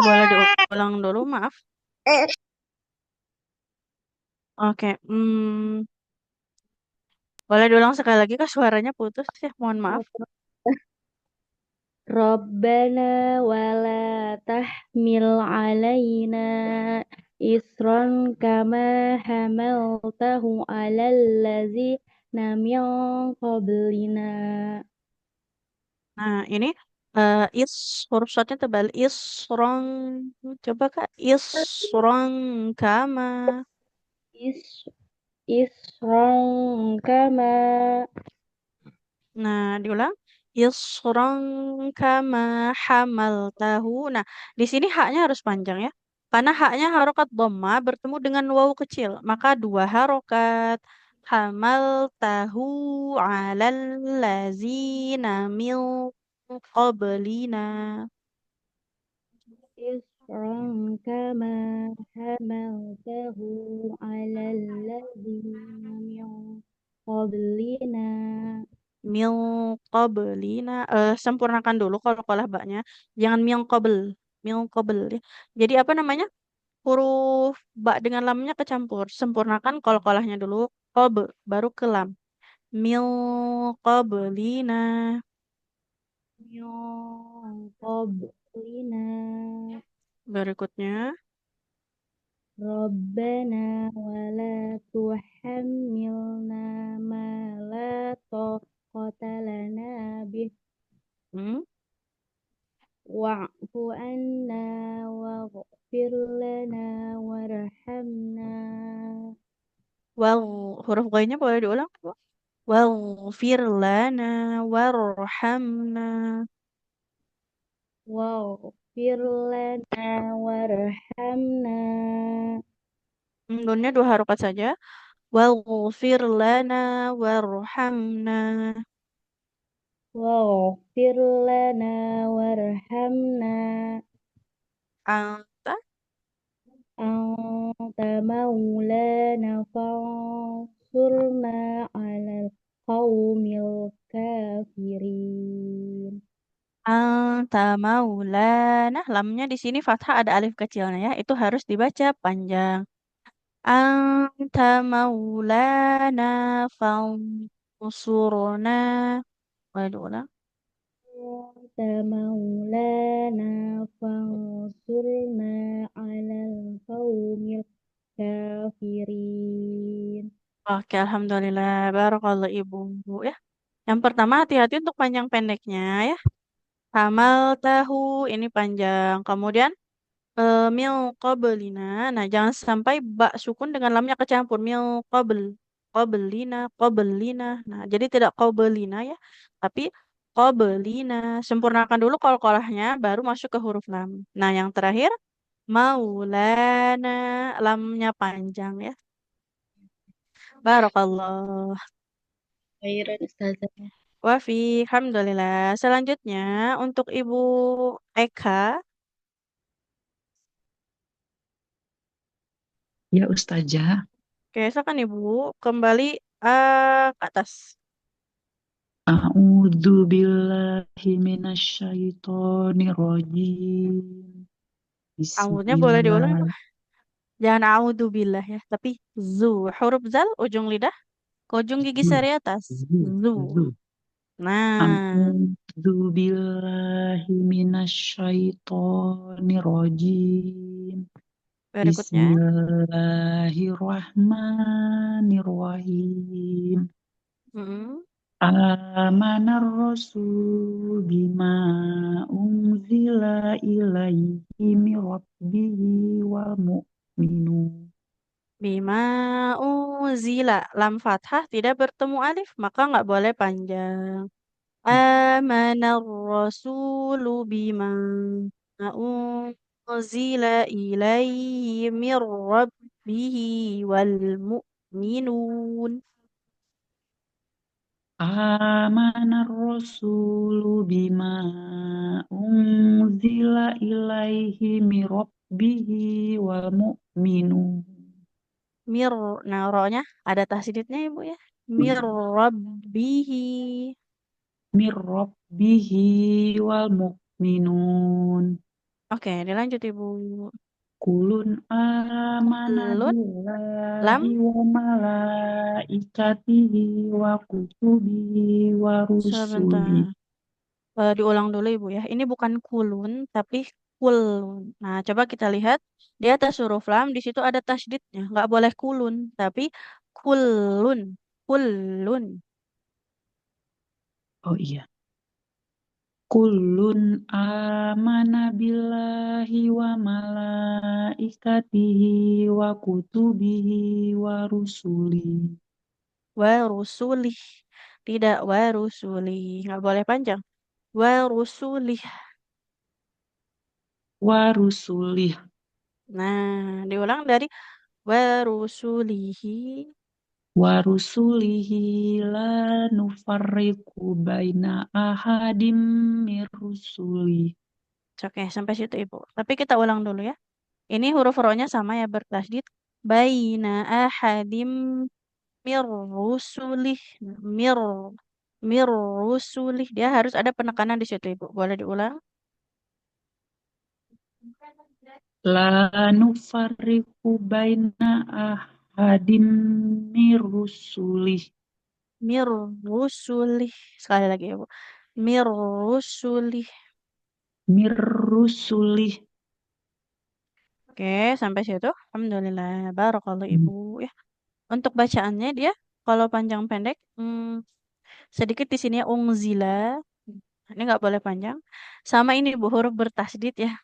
Speaker 1: Boleh diulang dulu, maaf. Oke, boleh diulang sekali lagi, Kak? Suaranya putus ya, mohon maaf.
Speaker 4: Rabbana wala tahmil alaina isran kama hamaltahu alal ladzina min qablina.
Speaker 1: Nah, ini huruf shotnya tebal. Isrong. Coba, Kak. Isrong kama.
Speaker 4: Is isran kama
Speaker 1: Nah, diulang. Isrong kama hamal tahu. Nah, di sini haknya harus panjang ya. Karena haknya harokat dhamma bertemu dengan wawu kecil. Maka dua harokat. Hamal tahu alal lazina mil qablina.
Speaker 4: isran kama hamaltahu alal ladzina min qablina.
Speaker 1: Mil qablina. Sempurnakan dulu kalau kolah baknya. Jangan mil qabl. Mil qabl ya. Jadi apa namanya? Huruf ba dengan lamnya kecampur. Sempurnakan kolahnya dulu. Qob baru ke lam. Mil qablina.
Speaker 4: Min qablina.
Speaker 1: Berikutnya.
Speaker 4: Rabbana wala tuhammilna ma la taqata lana bih
Speaker 1: Hmm?
Speaker 4: wa'fu anna waghfir lana warhamna.
Speaker 1: Wal huruf ghainya boleh diulang, Bu? Waghfir lana warhamna.
Speaker 4: Waghfir lana warhamna.
Speaker 1: Nunnya dua harokat saja. Waghfir lana warhamna.
Speaker 4: Waghfir lana warhamna.
Speaker 1: Anta
Speaker 4: Anta maulana fansurna alal qaumil kafirin.
Speaker 1: anta maulana. Lamnya di sini fathah ada alif kecilnya ya. Itu harus dibaca panjang. Anta maulana fansurna. Boleh diulang?
Speaker 4: Anta maulana fansurna alal qaumil kafirin.
Speaker 1: Oke, alhamdulillah. Barakallah ibu ya. Yang pertama hati-hati untuk panjang pendeknya ya. Hamal tahu ini panjang. Kemudian mil qabelina. Nah, jangan sampai ba sukun dengan lamnya kecampur. Mil qabel. Qabelina, qabelina. Nah, jadi tidak qabelina ya, tapi qabelina. Sempurnakan dulu qalqalahnya baru masuk ke huruf lam. Nah, yang terakhir maulana, lamnya panjang ya. Barakallah.
Speaker 4: Khairan Ustazah.
Speaker 1: Wafi, alhamdulillah. Selanjutnya untuk Ibu Eka.
Speaker 10: Ya Ustazah,
Speaker 1: Oke, silakan Ibu kembali ke atas.
Speaker 10: A'udzu billahi minasyaitonir rajim.
Speaker 1: Audnya boleh diulang
Speaker 10: Bismillah.
Speaker 1: Ibu. Jangan audu billah ya, tapi zu. Huruf zal ujung lidah ke ujung gigi
Speaker 10: Zu,
Speaker 1: seri atas.
Speaker 10: zu,
Speaker 1: Zu.
Speaker 10: zu.
Speaker 1: Nah,
Speaker 10: A'udzu billahi minasyaitonir rajim.
Speaker 1: Berikutnya.
Speaker 10: Bismillahirrahmanirrahim.
Speaker 1: Mm-mm.
Speaker 10: Amanar Rasul bima unzila ilaihi min rabbihi wal mu'minun.
Speaker 1: Bima uzila. Lam fathah tidak bertemu alif, maka nggak boleh panjang. Amanar rasulu bima unzila ilaihi min rabbihi wal mu'minun.
Speaker 10: Amanar Rasulu bima unzila ilaihi min rabbihi wal mu'minun.
Speaker 1: Mir, nah rohnya ada tasdidnya ibu ya. Mir rabbihi.
Speaker 10: Min rabbihi wal mu'minun.
Speaker 1: Oke, dilanjut ibu.
Speaker 10: Kulun amana
Speaker 1: Kulun lam
Speaker 10: billahi wa malaikatihi wa kutubihi wa rusuli.
Speaker 1: sebentar. Diulang dulu ibu ya. Ini bukan kulun tapi kulun. Nah, coba kita lihat di atas huruf lam di situ ada tasdidnya. Nggak boleh kulun tapi kulun. Kulun.
Speaker 10: Oh iya. Kullun amana billahi wa malaikatihi wa kutubihi wa rusuli.
Speaker 1: Wa rusulih. Tidak wa rusulih. Nggak boleh panjang. Wa rusulih.
Speaker 10: Wa rusulih.
Speaker 1: Nah, diulang dari wa rusulihi.
Speaker 10: Wa rusulihi la nufarriqu baina ahadim mir rusuli.
Speaker 1: Oke, sampai situ ibu. Tapi kita ulang dulu ya. Ini huruf ro-nya sama ya bertasdid. Baina ahadim mir rusulih. Mir mir rusulih. Dia harus ada penekanan di situ ibu. Boleh diulang?
Speaker 10: La nufarriqu baina ahadim mir rusuli.
Speaker 1: Mir rusulih. Sekali lagi ya bu. Mir rusulih.
Speaker 10: Mir rusuli.
Speaker 1: Oke, sampai situ. Alhamdulillah. Barakallah ibu. Ya. Untuk bacaannya dia kalau panjang pendek sedikit di sini ya ungzila. Ini nggak boleh panjang. Sama ini bu huruf bertasdid ya.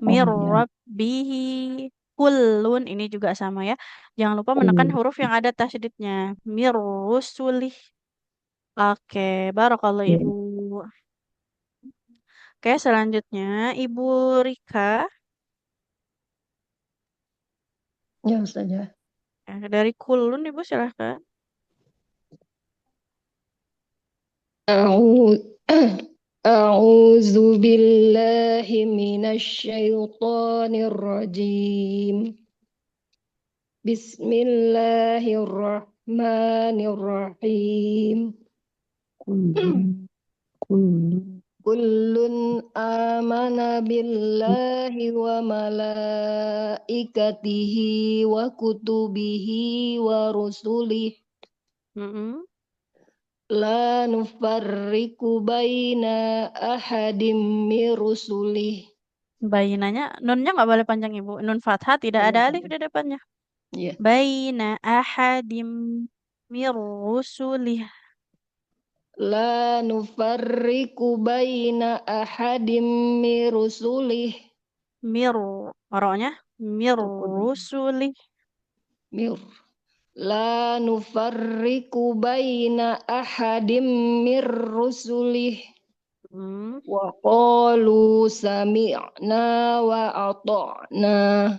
Speaker 1: Mir
Speaker 10: Oh ya.
Speaker 1: rabbihi kullun ini juga sama ya. Jangan lupa menekan huruf yang ada tasdidnya. Mir rusulih. Oke, barakallah ibu. Oke, selanjutnya Ibu Rika.
Speaker 2: Ya, Ustazah.
Speaker 1: Dari kullun Ibu silahkan.
Speaker 11: أعوذ بالله من الشيطان الرجيم بسم الله الرحمن الرحيم كل آمن بالله وملائكته وكتبه ورسله لا نفرق بين أحد من رسله.
Speaker 1: Bainanya, nunnya nggak boleh panjang ibu. Nun fathah tidak ada alif di depannya.
Speaker 11: Yeah.
Speaker 1: Baina ahadim mir rusulih.
Speaker 11: La nufarriqu baina ahadim min rusulih.
Speaker 1: Mir, orangnya mir rusulih.
Speaker 11: Mir. La nufarriqu baina ahadim min rusulih. Wa qalu sami'na wa ata'na.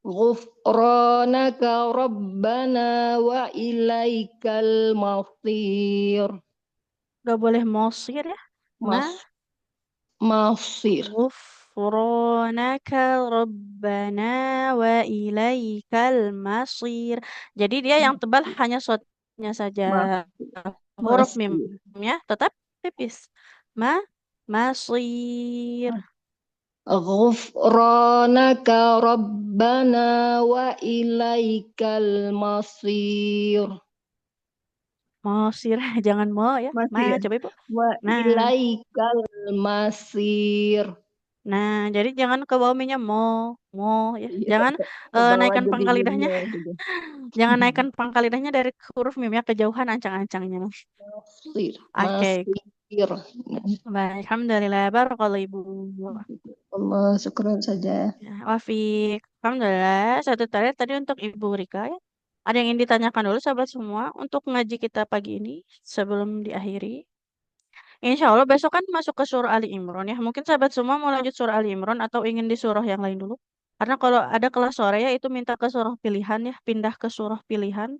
Speaker 11: Ghufranaka rabbana wa ilaikal masir.
Speaker 1: Gak boleh mosir ya?
Speaker 11: Masir.
Speaker 1: Ghufranaka rabbana wa ilaikal masir. Jadi dia yang tebal hanya shotnya saja. Huruf mimnya tetap tipis. Masir.
Speaker 11: Ghufranaka rabbana wa ilaikal masir.
Speaker 1: Masir, jangan mau ya.
Speaker 11: Masir.
Speaker 1: Coba ibu.
Speaker 11: Wa ilaikal masir.
Speaker 1: Nah, jadi jangan ke bawah mie-nya mo ya.
Speaker 2: Iya,
Speaker 1: Jangan
Speaker 2: ke bawah
Speaker 1: naikkan
Speaker 2: jadi
Speaker 1: pangkal lidahnya.
Speaker 2: minimal gitu.
Speaker 1: Jangan naikkan pangkal lidahnya dari huruf mim ya, kejauhan ancang-ancangnya.
Speaker 11: Masir,
Speaker 1: Oke,
Speaker 11: masir.
Speaker 1: baik. Alhamdulillah. Barakallahu Ibu.
Speaker 11: Allah, syukran saja.
Speaker 1: Ya, Wafik. Alhamdulillah. Satu tadi untuk Ibu Rika ya. Ada yang ingin ditanyakan dulu sahabat semua untuk ngaji kita pagi ini sebelum diakhiri. Insya Allah besok kan masuk ke surah Ali Imran ya. Mungkin sahabat semua mau lanjut surah Ali Imran atau ingin di surah yang lain dulu. Karena kalau ada kelas sore ya itu minta ke surah pilihan ya. Pindah ke surah pilihan.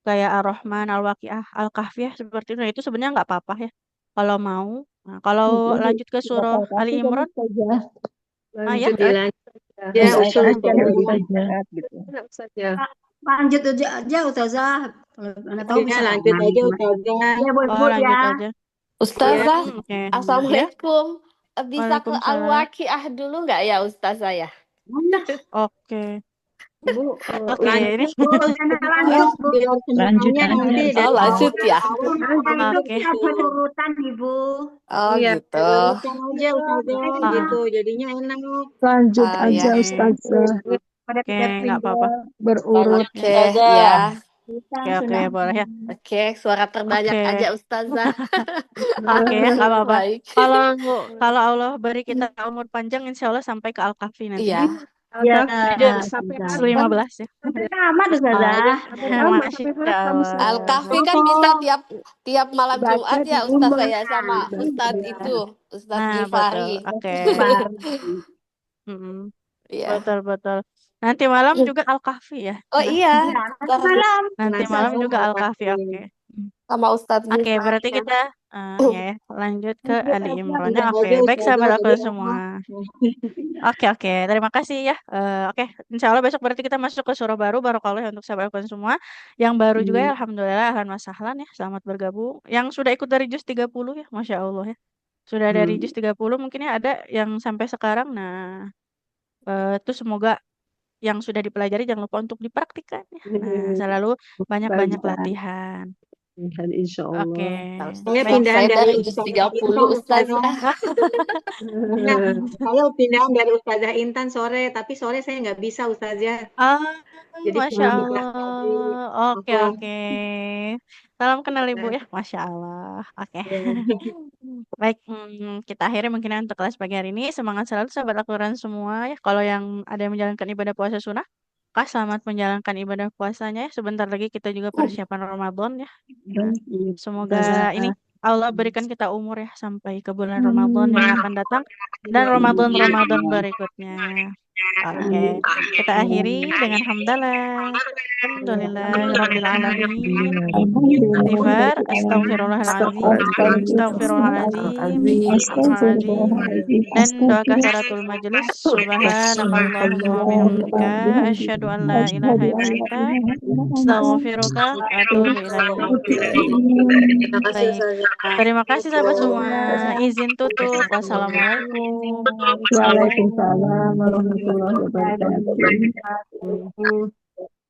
Speaker 1: Kayak Ar-Rahman, Al-Waqiah, Al-Kahfi ya, seperti itu. Nah, itu sebenarnya nggak apa-apa ya. Kalau mau. Nah, kalau lanjut ke surah Ali Imran. Ya.
Speaker 2: Ya, usul
Speaker 10: Aja saja.
Speaker 2: gitu. Lanjut aja Ustazah. Kalau Anda tahu bisa
Speaker 7: lanjut
Speaker 2: mana.
Speaker 7: aja Ustazah.
Speaker 2: Ya, buat
Speaker 1: Oh, lanjut
Speaker 2: ya.
Speaker 1: aja.
Speaker 5: Ustazah,
Speaker 1: Oke. Ya.
Speaker 5: Assalamualaikum. Bisa ke
Speaker 1: Waalaikumsalam.
Speaker 5: Al-Waqiah dulu nggak ya Ustazah ya?
Speaker 1: Oke.
Speaker 2: Bu,
Speaker 1: Oke, ini.
Speaker 2: lanjut, Bu.
Speaker 10: Lanjut aja.
Speaker 5: Oh, lanjut ya.
Speaker 1: Oke.
Speaker 2: Urutan, Ibu.
Speaker 5: Oh,
Speaker 7: Iya,
Speaker 5: gitu.
Speaker 7: urutan aja Ustazah gitu. Jadinya enak.
Speaker 11: Lanjut
Speaker 5: Ah,
Speaker 11: aja
Speaker 5: ya.
Speaker 11: Ustazah.
Speaker 1: Oke, nggak apa-apa.
Speaker 11: Berurut.
Speaker 5: Oke, ya.
Speaker 1: Oke, boleh ya.
Speaker 5: Oke, suara terbanyak
Speaker 1: Oke.
Speaker 5: aja Ustazah.
Speaker 1: Oke, nggak apa-apa.
Speaker 5: Baik.
Speaker 1: Kalau Allah beri kita umur panjang, insya Allah sampai ke Al-Kahfi nanti.
Speaker 5: Iya.
Speaker 2: Ya,
Speaker 1: Sampai 15 ya.
Speaker 2: Tamat Ustazah.
Speaker 1: Masya Allah.
Speaker 5: Al-Kahfi kan bisa tiap malam Jumat ya Ustazah ya sama Ustadz itu, Ustadz
Speaker 1: Nah,
Speaker 5: Gifari.
Speaker 1: betul. Oke.
Speaker 5: Iya.
Speaker 1: Betul. Nanti malam juga Al-Kahfi ya.
Speaker 5: Oh iya.
Speaker 1: Nanti malam juga Al-Kahfi. Oke.
Speaker 5: Sama Ustadz
Speaker 1: Oke,
Speaker 5: Gifari.
Speaker 1: berarti kita ya lanjut ke Ali Imran. Oke, baik sahabat aku semua. Oke. Terima kasih ya. Oke, insya Allah besok berarti kita masuk ke surah baru Barakallah ya untuk sahabat aku semua. Yang baru juga ya Alhamdulillah ahlan wa sahlan ya. Selamat bergabung. Yang sudah ikut dari juz 30 ya, Masya Allah ya. Sudah dari juz 30 mungkin ya ada yang sampai sekarang. Nah, itu semoga yang sudah dipelajari jangan lupa untuk dipraktikkan ya. Nah, selalu banyak-banyak latihan.
Speaker 2: Insya Allah.
Speaker 1: Oke.
Speaker 7: Saya
Speaker 1: Baik.
Speaker 7: pindahan
Speaker 5: Saya
Speaker 7: dari
Speaker 5: dari juz
Speaker 7: Ustazah
Speaker 5: 30
Speaker 7: Intan,
Speaker 5: Ustazah.
Speaker 7: Saya pindahan dari Ustazah Intan sore, tapi sore saya nggak bisa Ustazah. Jadi
Speaker 1: Masya
Speaker 7: cuma buka
Speaker 1: Allah. Oke. Salam kenal Ibu ya. Masya Allah. Oke. Baik, kita akhiri mungkin untuk kelas pagi hari ini. Semangat selalu sahabat Al-Quran semua ya. Kalau yang ada yang menjalankan ibadah puasa sunnah, Kak, selamat menjalankan ibadah puasanya ya. Sebentar lagi kita juga persiapan Ramadan ya. Nah, semoga ini Allah berikan kita umur ya sampai ke bulan Ramadan yang akan datang dan Ramadan berikutnya. Oke, kita akhiri dengan hamdalah. Alhamdulillahirabbil alamin. Istighfar, astagfirullahalazim. Dan doa kafaratul majelis. Subhanakallahumma wa bihamdika asyhadu an la ilaha illa anta astaghfiruka wa atubu ilaik. Baik. Terima kasih sahabat semua. Izin tutup. Wassalamualaikum.
Speaker 11: Waalaikumsalam warahmatullahi wabarakatuh.